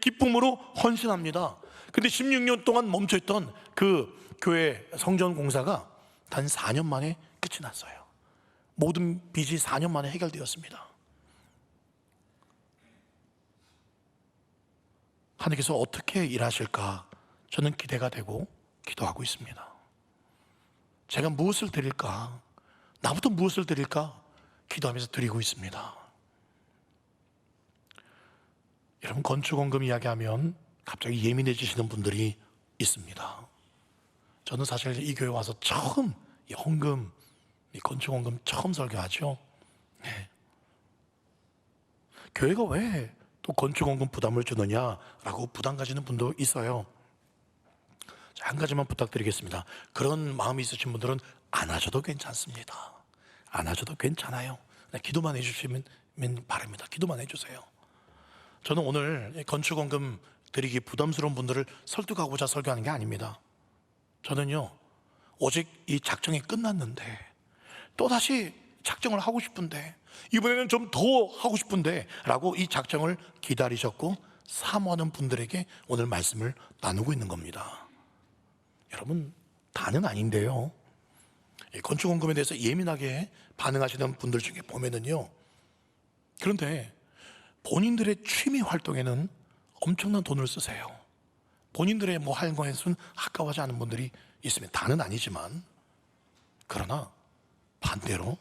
기쁨으로 헌신합니다. 근데 16년 동안 멈춰있던 그 교회 성전 공사가 단 4년 만에 끝이 났어요. 모든 빚이 4년 만에 해결되었습니다. 하나님께서 어떻게 일하실까 저는 기대가 되고 기도하고 있습니다. 제가 무엇을 드릴까, 나부터 무엇을 드릴까 기도하면서 드리고 있습니다. 여러분, 건축원금 이야기하면 갑자기 예민해지시는 분들이 있습니다. 저는 사실 이 교회 와서 처음 이 헌금, 이 건축원금 처음 설교하죠. 네. 교회가 왜 또 건축원금 부담을 주느냐라고 부담 가지는 분도 있어요. 한 가지만 부탁드리겠습니다. 그런 마음이 있으신 분들은 안 하셔도 괜찮습니다. 안 하셔도 괜찮아요. 기도만 해주시면 바랍니다. 기도만 해주세요. 저는 오늘 건축원금 드리기 부담스러운 분들을 설득하고자 설교하는 게 아닙니다. 저는요, 오직 이 작정이 끝났는데 또다시 작정을 하고 싶은데, 이번에는 좀 더 하고 싶은데 라고 이 작정을 기다리셨고 사모하는 분들에게 오늘 말씀을 나누고 있는 겁니다. 여러분, 다는 아닌데요, 건축원금에 대해서 예민하게 반응하시는 분들 중에 보면은요, 그런데 본인들의 취미 활동에는 엄청난 돈을 쓰세요. 본인들의 뭐 하는 거에서는 아까워하지 않은 분들이 있으면, 다는 아니지만, 그러나 반대로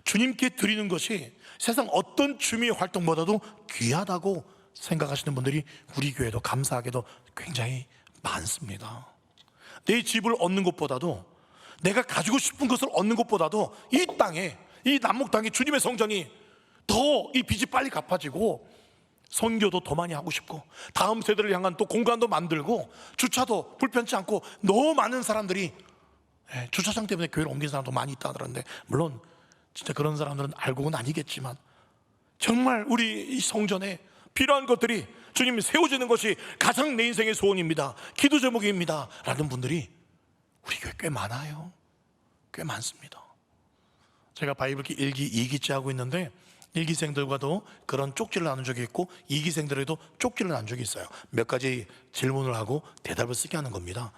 주님께 드리는 것이 세상 어떤 취미 활동보다도 귀하다고 생각하시는 분들이 우리 교회도 감사하게도 굉장히 많습니다. 내 집을 얻는 것보다도, 내가 가지고 싶은 것을 얻는 것보다도 이 땅에, 이 남목 땅에 주님의 성전이 더 이 빚이 빨리 갚아지고 선교도 더 많이 하고 싶고 다음 세대를 향한 또 공간도 만들고 주차도 불편치 않고, 너무 많은 사람들이 주차장 때문에 교회를 옮긴 사람도 많이 있다 그러는데, 물론 진짜 그런 사람들은 알고는 아니겠지만 정말 우리 이 성전에 필요한 것들이 주님이 세워지는 것이 가장 내 인생의 소원입니다, 기도 제목입니다 라는 분들이 우리 교회 꽤 많아요. 꽤 많습니다. 제가 바이블 일기 2기째 하고 있는데 1기생들과도 그런 쪽지를 나눈 적이 있고 2기생들에도 쪽지를 나눈 적이 있어요. 몇 가지 질문을 하고 대답을 쓰게 하는 겁니다.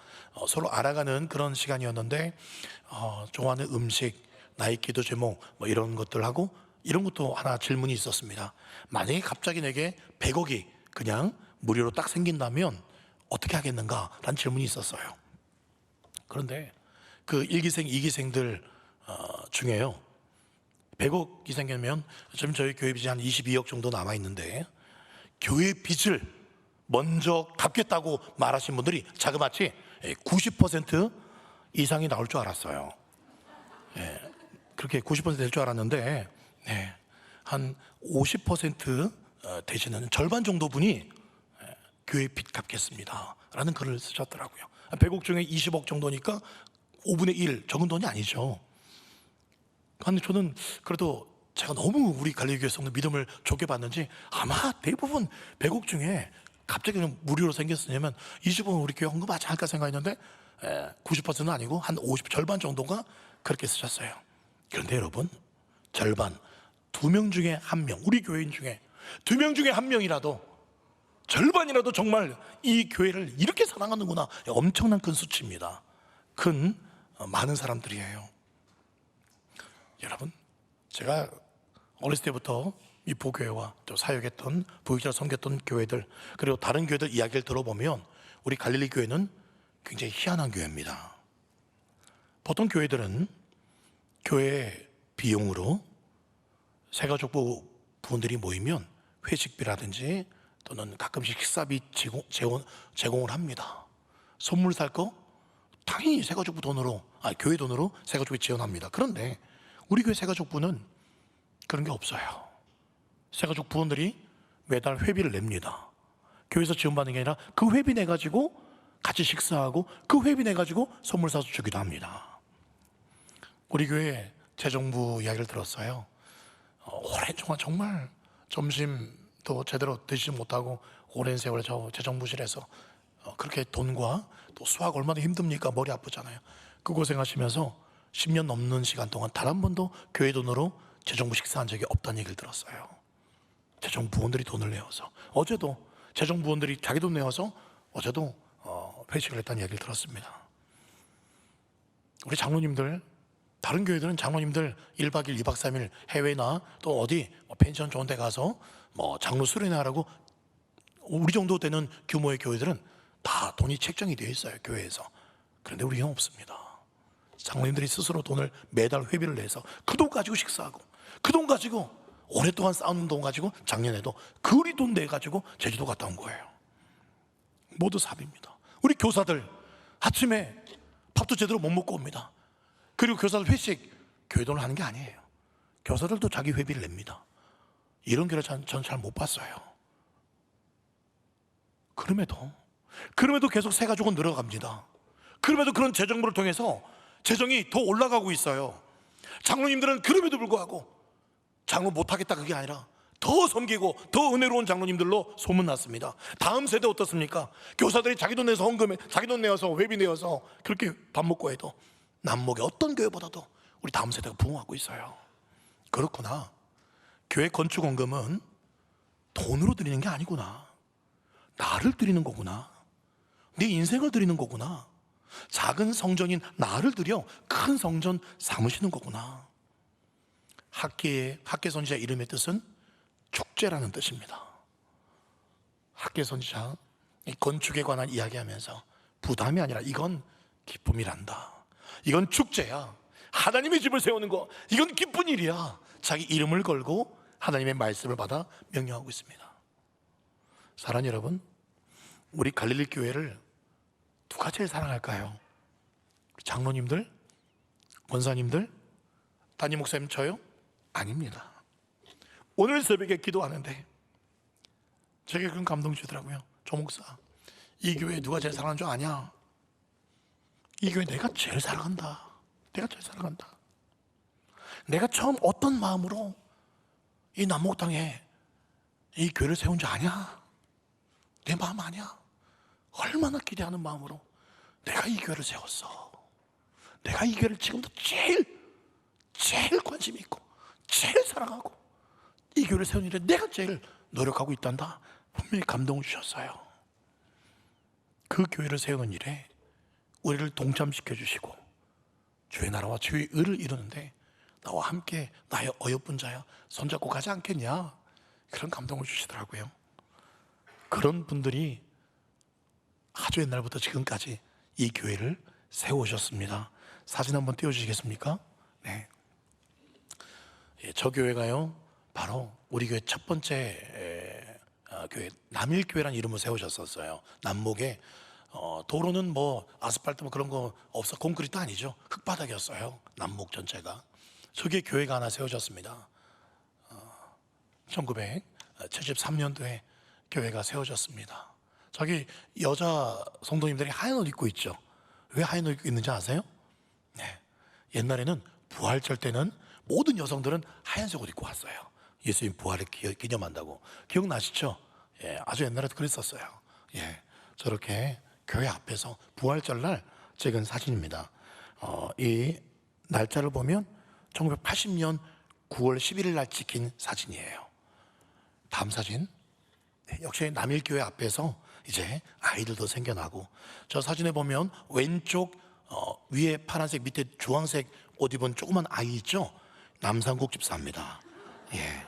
서로 알아가는 그런 시간이었는데, 좋아하는 음식, 나의 기도 제목 뭐 이런 것들하고, 이런 것도 하나 질문이 있었습니다. 만약에 갑자기 내게 100억이 그냥 무료로 딱 생긴다면 어떻게 하겠는가 라는 질문이 있었어요. 그런데 그 1기생, 2기생들 중에요, 100억이 생기면 지금 저희 교회 빚이 한 22억 정도 남아 있는데, 교회 빚을 먼저 갚겠다고 말하신 분들이 자그마치 90% 이상이 나올 줄 알았어요. 그렇게 90% 될 줄 알았는데, 한 50% 되시는 절반 정도 분이 교회 빚 갚겠습니다 라는 글을 쓰셨더라고요. 100억 중에 20억 정도니까 5분의 1, 적은 돈이 아니죠. 근데 저는 그래도 제가 너무 우리 갈릴리교회 성도 믿음을 좋게 봤는지, 아마 대부분 100억 중에 갑자기 그냥 무료로 생겼으면 20억은 우리 교회 헌금하지 않을까 생각했는데 90%는 아니고 한 50, 절반 정도가 그렇게 쓰셨어요. 그런데 여러분, 절반, 2명 중에 1명, 우리 교회인 중에 2명 중에 1명이라도, 절반이라도 정말 이 교회를 이렇게 사랑하는구나, 엄청난 큰 수치입니다. 많은 사람들이에요. 여러분, 제가 어렸을 때부터 이 보교회와 또 사역했던, 부역자를 섬겼던 교회들, 그리고 다른 교회들 이야기를 들어보면 우리 갈릴리 교회는 굉장히 희한한 교회입니다. 보통 교회들은 교회 비용으로 새가족부 부분들이 모이면 회식비라든지 또는 가끔씩 식사비 제공을 합니다. 선물 살 거 당연히 새가족부 돈으로, 교회 돈으로 새가족부에 지원합니다. 그런데 우리 교회 새가족부는 그런 게 없어요. 새가족 부원들이 매달 회비를 냅니다. 교회에서 지원받는 게 아니라 그 회비 내가지고 같이 식사하고 그 회비 내가지고 선물 사서 주기도 합니다. 우리 교회 재정부 이야기를 들었어요. 오랜 동안 정말 점심도 제대로 드시지 못하고 오랜 세월 저 재정부실에서 그렇게 돈과 또 수학 얼마나 힘듭니까? 머리 아프잖아요. 그 고생하시면서 10년 넘는 시간 동안 단 한 번도 교회 돈으로 재정부 식사한 적이 없다는 얘기를 들었어요. 재정부 부원들이 돈을 내어서, 어제도 재정부 부원들이 자기 돈 내어서 어제도 회식을 했다는 얘기를 들었습니다. 우리 장로님들, 다른 교회들은 장로님들 1박 2일, 2박 3일 해외나 또 어디 펜션 좋은 데 가서 장로 수련회 하라고, 우리 정도 되는 규모의 교회들은 다 돈이 책정이 되어 있어요, 교회에서. 그런데 우리 경우 없습니다. 장로님들이 스스로 돈을 매달 회비를 내서 그 돈 가지고 식사하고, 그 돈 가지고 오랫동안 쌓은 돈 가지고 작년에도 그리 돈 내가지고 제주도 갔다 온 거예요. 모두 사비입니다. 우리 교사들 아침에 밥도 제대로 못 먹고 옵니다. 그리고 교사들 회식 교회 돈을 하는 게 아니에요. 교사들도 자기 회비를 냅니다. 이런 교회 저는 잘 못 봤어요. 그럼에도 계속 새가족은 늘어갑니다. 그럼에도 그런 재정부를 통해서 재정이 더 올라가고 있어요. 장로님들은 그럼에도 불구하고 장로 못하겠다 그게 아니라 더 섬기고 더 은혜로운 장로님들로 소문났습니다. 다음 세대 어떻습니까? 교사들이 자기 돈 내서 헌금해, 자기 돈 내어서 회비 내어서 그렇게 밥 먹고 해도 남목의 어떤 교회보다도 우리 다음 세대가 부흥하고 있어요. 그렇구나. 교회 건축 헌금은 돈으로 드리는 게 아니구나. 나를 드리는 거구나. 내 인생을 드리는 거구나. 작은 성전인 나를 드려 큰 성전 삼으시는 거구나. 학계 선지자 이름의 뜻은 축제라는 뜻입니다. 학계 선지자 이 건축에 관한 이야기하면서 부담이 아니라 이건 기쁨이란다. 이건 축제야. 하나님의 집을 세우는 거, 이건 기쁜 일이야. 자기 이름을 걸고 하나님의 말씀을 받아 명령하고 있습니다. 사랑하는 여러분, 우리 갈릴리 교회를 누가 제일 사랑할까요? 장로님들? 권사님들? 담임 목사님 저요? 아닙니다. 오늘 새벽에 기도하는데 제게 그런 감동 주더라고요. 조 목사, 이 교회 누가 제일 사랑하는 줄 아냐? 이 교회 내가 제일 사랑한다. 내가 제일 사랑한다. 내가 처음 어떤 마음으로 이 남목당에 이 교회를 세운 줄 아냐? 내 마음 아냐? 얼마나 기대하는 마음으로 내가 이 교회를 세웠어. 내가 이 교회를 지금도 제일 관심 있고 제일 사랑하고 이 교회를 세운 일에 내가 제일 노력하고 있단다. 분명히 감동을 주셨어요. 그 교회를 세우는 일에 우리를 동참시켜 주시고 주의 나라와 주의 의를 이루는데 나와 함께 나의 어여쁜 자야 손잡고 가지 않겠냐, 그런 감동을 주시더라고요. 그런 분들이 아주 옛날부터 지금까지 이 교회를 세우셨습니다. 사진 한번 띄워주시겠습니까? 네. 저 교회가요, 바로 우리 교회 첫 번째 교회 남일교회라는 이름을 세우셨었어요. 남목에 도로는 뭐 아스팔트 뭐 그런 거 없어, 콘크리트 아니죠. 흙바닥이었어요. 남목 전체가. 저기에 교회가 하나 세워졌습니다. 1973년도에 교회가 세워졌습니다. 저기 여자 성도님들이 하얀 옷 입고 있죠. 왜 하얀 옷 입고 있는지 아세요? 네. 옛날에는 부활절 때는 모든 여성들은 하얀색 옷 입고 왔어요. 예수님 부활을 기념한다고. 기억나시죠? 예, 아주 옛날에도 그랬었어요. 예, 저렇게 교회 앞에서 부활절 날 찍은 사진입니다. 이 날짜를 보면 1980년 9월 11일 날 찍힌 사진이에요. 다음 사진. 네, 역시 남일교회 앞에서 이제 아이들도 생겨나고, 저 사진에 보면 왼쪽 위에 파란색 밑에 주황색 옷 입은 조그만 아이 있죠? 남산국 집사입니다. 예,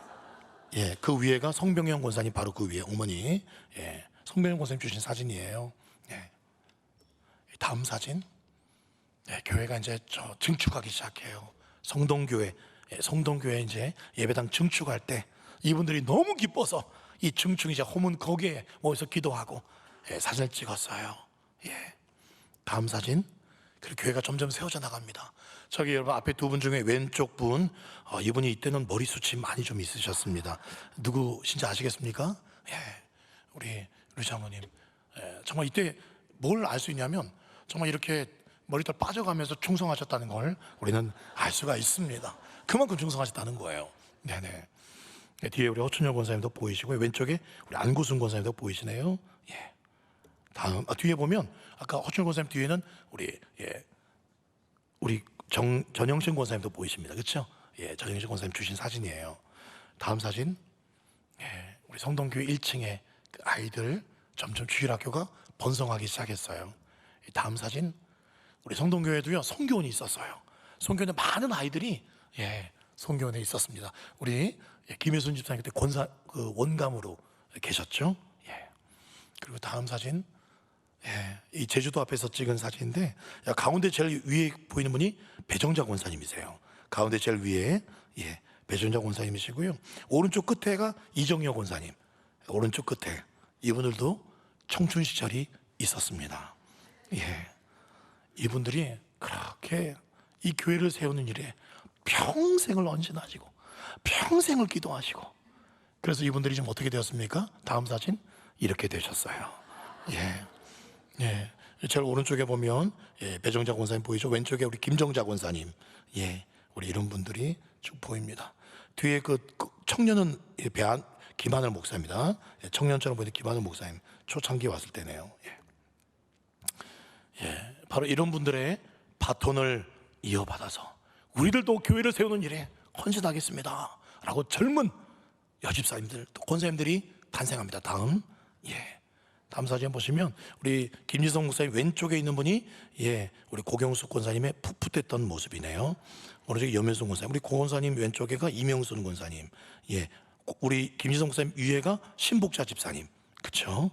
그 위에가 성병영 권사님, 바로 그 위에 어머니. 예, 성병영 권사님 주신 사진이에요. 예. 다음 사진. 예, 교회가 이제 증축하기 시작해요. 성동교회, 예, 성동교회 이제 예배당 증축할 때 이분들이 너무 기뻐서 이 증축 이제 호문 거기에 모여서 기도하고, 예, 사진을 찍었어요. 예. 다음 사진. 그리고 교회가 점점 세워져 나갑니다. 저기 여러분 앞에 두 분 중에 왼쪽 분, 이분이 이때는 머리숱이 많이 좀 있으셨습니다. 누구신지 아시겠습니까? 예, 우리 장로님. 예, 정말 이때 뭘 알 수 있냐면 정말 이렇게 머리털 빠져가면서 충성하셨다는 걸 우리는 알 수가 있습니다. 그만큼 충성하셨다는 거예요. 네네. 뒤에 우리 허춘열 권사님도 보이시고요. 왼쪽에 우리 안구순 권사님도 보이시네요. 예. 다음 뒤에 보면 아까 허춘열 권사님 뒤에는 우리 전영신 권사님도 보이십니다. 그렇죠? 예, 전영신 권사님 주신 사진이에요. 다음 사진. 예, 우리 성동교회 1층에 그 아이들 점점 주일학교가 번성하기 시작했어요. 다음 사진. 우리 성동교회도요, 성교원이 있었어요. 성교원에 많은 아이들이 성교원에 있었습니다. 우리 김혜순 집사님 그때 그 원감으로 계셨죠. 예. 그리고 다음 사진. 예, 이 제주도 앞에서 찍은 사진인데, 가운데 제일 위에 보이는 분이 배정자 권사님이세요. 가운데 제일 위에 배정자 권사님이시고요. 오른쪽 끝에가 이정여 권사님. 오른쪽 끝에 이분들도 청춘 시절이 있었습니다. 예, 이분들이 그렇게 이 교회를 세우는 일에 평생을 헌신하시고 평생을 기도하시고, 그래서 이분들이 지금 어떻게 되었습니까? 다음 사진. 이렇게 되셨어요. 예. 예, 제일 오른쪽에 보면 배정자 권사님 보이죠? 왼쪽에 우리 김정자 권사님, 우리 이런 분들이 쭉 보입니다. 뒤에 그 청년은 김하늘 목사입니다. 청년처럼 보이는 김하늘 목사님, 초창기 왔을 때네요. 바로 이런 분들의 바톤을 이어받아서 우리들도 교회를 세우는 일에 헌신하겠습니다 라고 젊은 여집사님들 또 권사님들이 탄생합니다. 다음 다음 사진 보시면 우리 김지성 목사님 왼쪽에 있는 분이 우리 고경숙 권사님의 풋풋했던 모습이네요. 오른쪽에 염현숙 권사님, 우리 고 권사님 왼쪽에가 이명순 권사님, 우리 김지성 목사님 위에가 신복자 집사님, 그렇죠?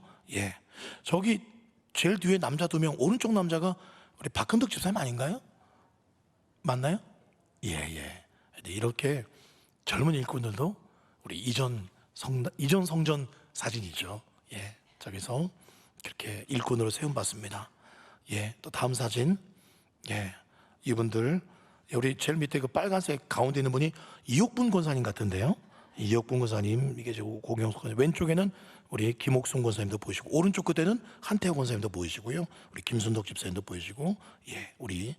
저기 제일 뒤에 남자 2명, 오른쪽 남자가 우리 박근덕 집사님 아닌가요? 맞나요? 이렇게 젊은 일꾼들도 우리 이전 성전 사진이죠. 저기서 그렇게 일꾼으로 세움받습니다. 또 다음 사진. 이분들, 우리 제일 밑에 그 빨간색 가운데 있는 분이 이옥분 권사님 같은데요. 이옥분 권사님, 이게 고경숙 권사님, 왼쪽에는 우리 김옥순 권사님도 보이시고, 오른쪽 끝에는 한태호 권사님도 보이시고요. 우리 김순덕 집사님도 보이시고, 우리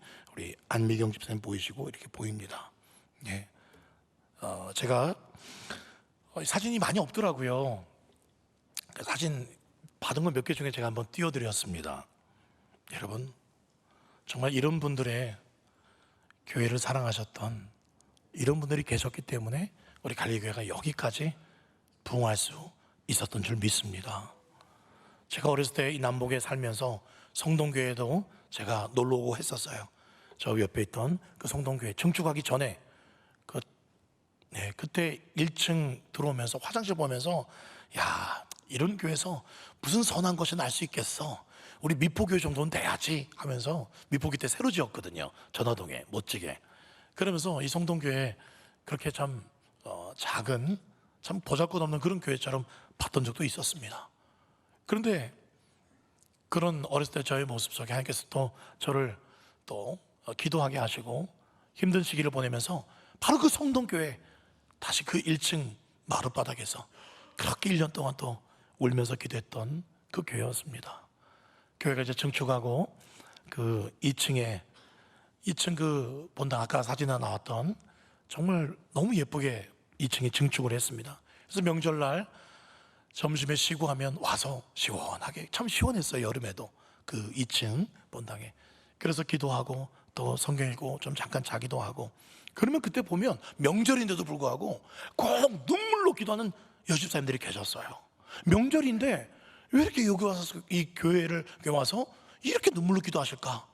안미경 집사님 보이시고, 이렇게 보입니다. 제가 사진이 많이 없더라고요. 사진 받은 건 몇 개 중에 제가 한번 띄워드렸습니다. 여러분, 정말 이런 분들의 교회를 사랑하셨던 이런 분들이 계셨기 때문에 우리 갈릴교회가 여기까지 부흥할 수 있었던 줄 믿습니다. 제가 어렸을 때 이 남북에 살면서 성동교회도 제가 놀러 오고 했었어요. 저 옆에 있던 그 성동교회 증축하기 전에 그때 1층 들어오면서 화장실 보면서, 야, 이런 교회에서 무슨 선한 것이 날 수 있겠어, 우리 미포교회 정도는 돼야지 하면서, 미포 그때 새로 지었거든요, 전화동에 멋지게. 그러면서 이 성동교회 그렇게 참 작은, 참 보잘것없는 그런 교회처럼 봤던 적도 있었습니다. 그런데 그런 어렸을 때 저의 모습 속에 하나님께서 또 저를 또 기도하게 하시고 힘든 시기를 보내면서 바로 그 성동교회 다시 그 1층 마룻바닥에서 그렇게 1년 동안 또 울면서 기도했던 그 교회였습니다. 교회가 이제 증축하고 그 2층 그 본당, 아까 사진에 나왔던, 정말 너무 예쁘게 2층에 증축을 했습니다. 그래서 명절날 점심에 쉬고 하면 와서 시원하게, 참 시원했어요, 여름에도 그 2층 본당에. 그래서 기도하고 또 성경 읽고 좀 잠깐 자기도 하고, 그러면 그때 보면 명절인데도 불구하고 꼭 눈물로 기도하는 여집사님들이 계셨어요. 명절인데 왜 이렇게 여기 와서 이 교회를 와서 이렇게 눈물로 기도하실까?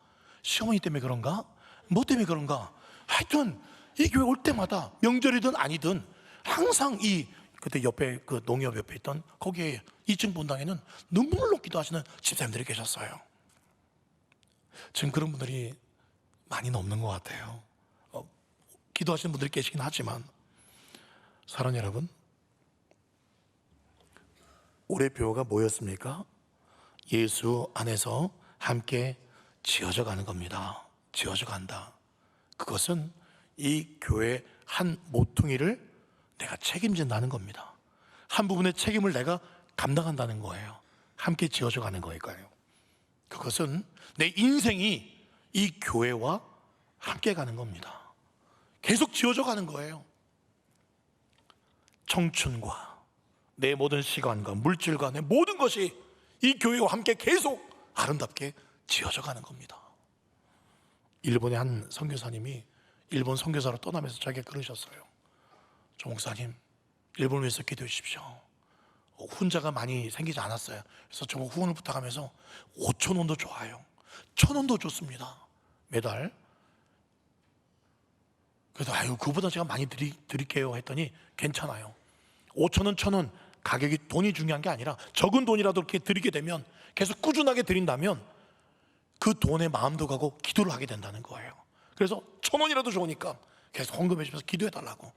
시어머니 때문에 그런가? 뭐 때문에 그런가? 하여튼 이 교회 올 때마다 명절이든 아니든 항상 그때 옆에 그 농협 옆에 있던 거기에 2층 본당에는 눈물로 기도하시는 집사님들이 계셨어요. 지금 그런 분들이 많이는 없는 것 같아요. 기도하시는 분들이 계시긴 하지만, 사랑하는 여러분, 올해 표어가 뭐였습니까? 예수 안에서 함께 지어져 가는 겁니다. 지어져 간다. 그것은 이 교회 한 모퉁이를 내가 책임진다는 겁니다. 한 부분의 책임을 내가 감당한다는 거예요. 함께 지어져 가는 거니까요. 그것은 내 인생이 이 교회와 함께 가는 겁니다. 계속 지어져 가는 거예요. 청춘과 내 모든 시간과 물질과 내 모든 것이 이 교회와 함께 계속 아름답게 지어져 가는 겁니다. 일본의 한 선교사님이 일본 선교사로 떠나면서 자기가 그러셨어요. 조 목사님, 일본을 위해서 기도해 주십시오. 훈자가 많이 생기지 않았어요. 그래서 저 후원을 부탁하면서 5,000원도 좋아요, 1,000원도 좋습니다, 매달. 그래서 그보다 제가 많이 드릴게요 했더니 괜찮아요. 5,000원, 1,000원 가격이, 돈이 중요한 게 아니라 적은 돈이라도 이렇게 드리게 되면, 계속 꾸준하게 드린다면 그 돈에 마음도 가고 기도를 하게 된다는 거예요. 그래서 1,000원이라도 좋으니까 계속 헌금해 주면서 기도해 달라고.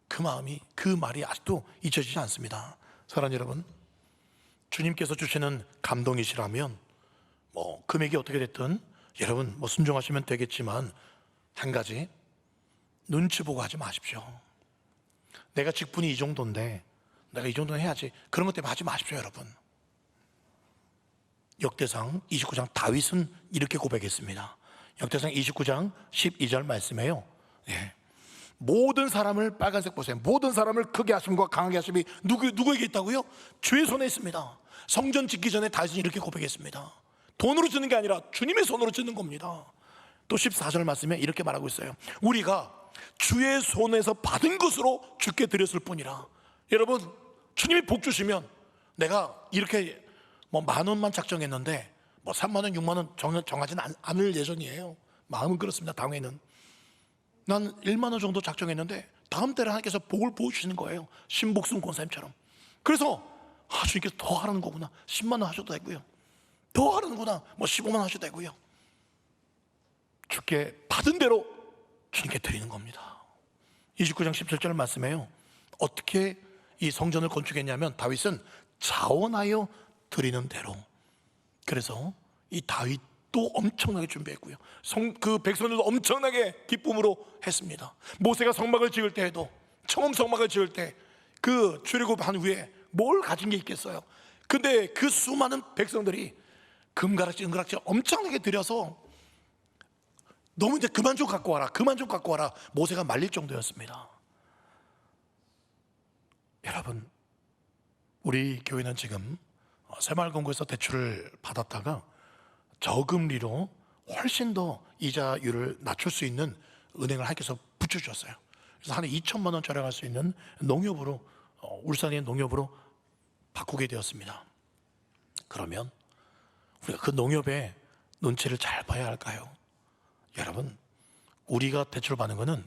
그 말이 아직도 잊혀지지 않습니다. 사랑하는 여러분, 주님께서 주시는 감동이시라면 금액이 어떻게 됐든 여러분 순종하시면 되겠지만, 한 가지 눈치 보고 하지 마십시오. 내가 직분이 이 정도인데 내가 이 정도는 해야지, 그런 것 때문에 하지 마십시오, 여러분. 역대상 29장 다윗은 이렇게 고백했습니다. 역대상 29장 12절 말씀에요. 모든 사람을, 빨간색 보세요, 모든 사람을 크게 하심과 강하게 하심이 누구에게 있다고요? 주의 손에 있습니다. 성전 짓기 전에 다윗은 이렇게 고백했습니다. 돈으로 짓는 게 아니라 주님의 손으로 짓는 겁니다. 또 14절 말씀에 이렇게 말하고 있어요. 우리가 주의 손에서 받은 것으로 주께 드렸을 뿐이라. 여러분, 주님이 복 주시면 내가 이렇게 뭐 10,000원만 작정했는데 뭐 3만 원, 6만 원 정하지는 않을 예정이에요. 마음은 그렇습니다. 당회는. 난 1만 원 정도 작정했는데 다음 달에 하나님께서 복을 부어주시는 거예요. 신복순 권사님처럼. 그래서 주님께서 더 하라는 거구나. 10만 원 하셔도 되고요. 더 하라는구나. 뭐 15만 원 하셔도 되고요. 주께 받은 대로 주님께 드리는 겁니다. 29장 17절 말씀에요. 어떻게 이 성전을 건축했냐면 다윗은 자원하여 드리는 대로. 그래서 이 다윗도 엄청나게 준비했고요. 그 백성들도 엄청나게 기쁨으로 했습니다. 모세가 성막을 지을 때에도 처음 성막을 지을 때 그 출애굽한 후에 뭘 가진 게 있겠어요. 근데 그 수많은 백성들이 금가락지 은가락지 엄청나게 들여서 너무 이제 그만 좀 갖고 와라, 그만 좀 갖고 와라, 모세가 말릴 정도였습니다. 여러분, 우리 교회는 지금 새마을금고에서 대출을 받았다가 저금리로 훨씬 더 이자율을 낮출 수 있는 은행을 하나님께서 붙여주셨어요. 그래서 한 해 2천만 원 절약할 수 있는 농협으로, 울산의 농협으로 바꾸게 되었습니다. 그러면 우리가 그 농협의 눈치를 잘 봐야 할까요? 여러분, 우리가 대출 받는 것은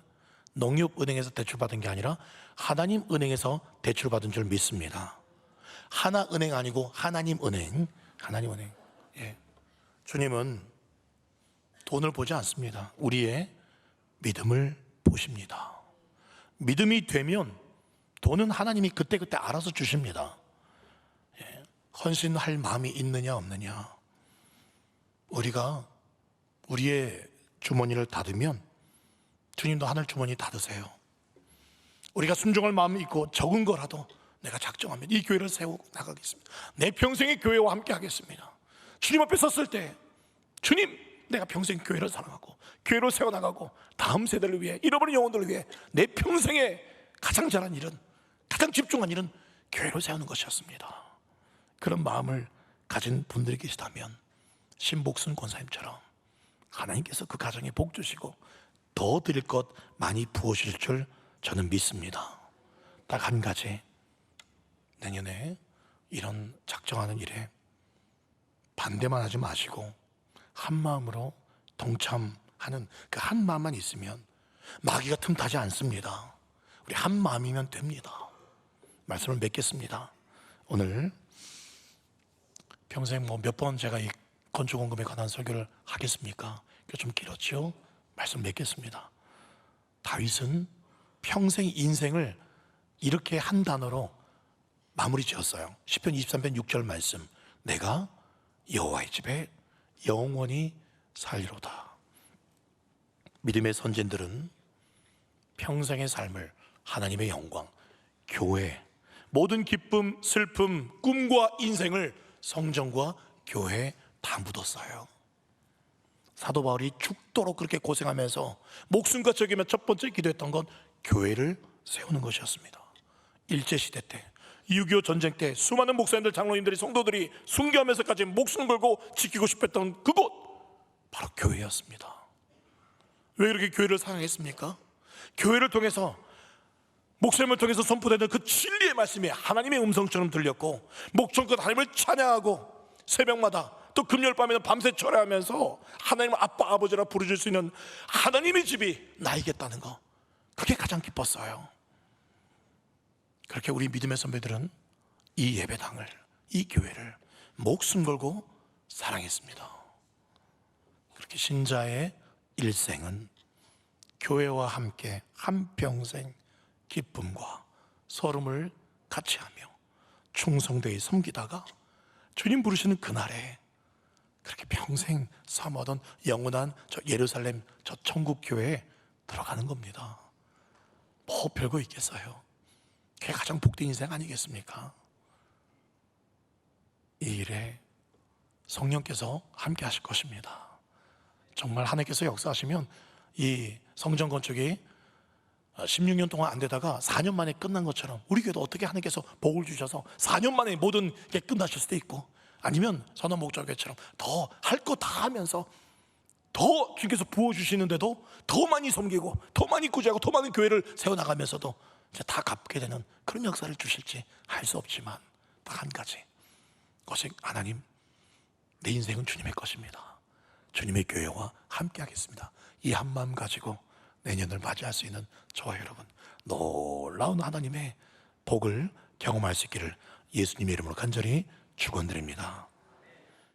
농협은행에서 대출 받은 게 아니라 하나님 은행에서 대출 받은 줄 믿습니다. 하나은행 아니고 하나님은행. 하나님은행. 예. 주님은 돈을 보지 않습니다. 우리의 믿음을 보십니다. 믿음이 되면 돈은 하나님이 그때그때 알아서 주십니다. 예. 헌신할 마음이 있느냐 없느냐. 우리가 우리의 주머니를 닫으면 주님도 하늘 주머니 닫으세요. 우리가 순종할 마음이 있고 적은 거라도 내가 작정하면 이 교회를 세우고 나가겠습니다. 내 평생의 교회와 함께 하겠습니다. 주님 앞에 섰을 때 주님, 내가 평생 교회를 사랑하고 교회를 세워나가고 다음 세대를 위해, 잃어버린 영혼들을 위해 내 평생에 가장 잘한 일은, 가장 집중한 일은 교회를 세우는 것이었습니다. 그런 마음을 가진 분들이 계시다면 신복순 권사님처럼 하나님께서 그 가정에 복 주시고 더 드릴 것 많이 부어주실 줄 저는 믿습니다. 딱 한 가지, 내년에 이런 작정하는 일에 반대만 하지 마시고 한 마음으로 동참하는 그 한 마음만 있으면 마귀가 틈타지 않습니다. 우리 한 마음이면 됩니다. 말씀을 맺겠습니다. 오늘 평생 뭐 몇 번 제가 이 건축원금에 관한 설교를 하겠습니까? 좀 길었죠? 말씀 맺겠습니다. 다윗은 평생 인생을 이렇게 한 단어로 마무리 지었어요. 시편 23편 6절 말씀, 내가 여호와의 집에 영원히 살리로다. 믿음의 선진들은 평생의 삶을 하나님의 영광, 교회, 모든 기쁨, 슬픔, 꿈과 인생을 성전과 교회에 다 묻었어요. 사도 바울이 죽도록 그렇게 고생하면서 목숨과 적이며 첫 번째 기도했던 건 교회를 세우는 것이었습니다. 일제시대 때, 6.25 전쟁 때 수많은 목사님들, 장로님들이, 성도들이 순교하면서까지 목숨 걸고 지키고 싶었던 그곳, 바로 교회였습니다. 왜 이렇게 교회를 사랑했습니까? 교회를 통해서, 목사님을 통해서 선포되는 그 진리의 말씀이 하나님의 음성처럼 들렸고, 목청껏 하나님을 찬양하고, 새벽마다 또 금요일 밤에는 밤새 절하면서 하나님을 아빠 아버지라 부르실 수 있는 하나님의 집이 나이겠다는 거, 그게 가장 기뻤어요. 그렇게 우리 믿음의 선배들은 이 예배당을, 이 교회를 목숨 걸고 사랑했습니다. 그렇게 신자의 일생은 교회와 함께 한평생 기쁨과 서름을 같이 하며 충성되이 섬기다가 주님 부르시는 그날에 그렇게 평생 사모하던 영원한 저 예루살렘, 저 천국 교회에 들어가는 겁니다. 뭐 별거 있겠어요? 그게 가장 복된 인생 아니겠습니까? 이 일에 성령께서 함께 하실 것입니다. 정말 하나님께서 역사하시면 이 성전 건축이 16년 동안 안 되다가 4년 만에 끝난 것처럼 우리 교회도 어떻게 하나님께서 복을 주셔서 4년 만에 모든 게 끝나실 수도 있고, 아니면 선원목자교회처럼 더 할 거 다 하면서 더 주님께서 부어주시는데도 더 많이 섬기고 더 많이 구제하고 더 많은 교회를 세워나가면서도 이제 다 갚게 되는 그런 역사를 주실지 알 수 없지만 딱 한 가지, 것이 하나님, 내 인생은 주님의 것입니다. 주님의 교회와 함께 하겠습니다. 이 한 마음 가지고 내년을 맞이할 수 있는 저와 여러분, 놀라운 하나님의 복을 경험할 수 있기를 예수님의 이름으로 간절히 축원드립니다.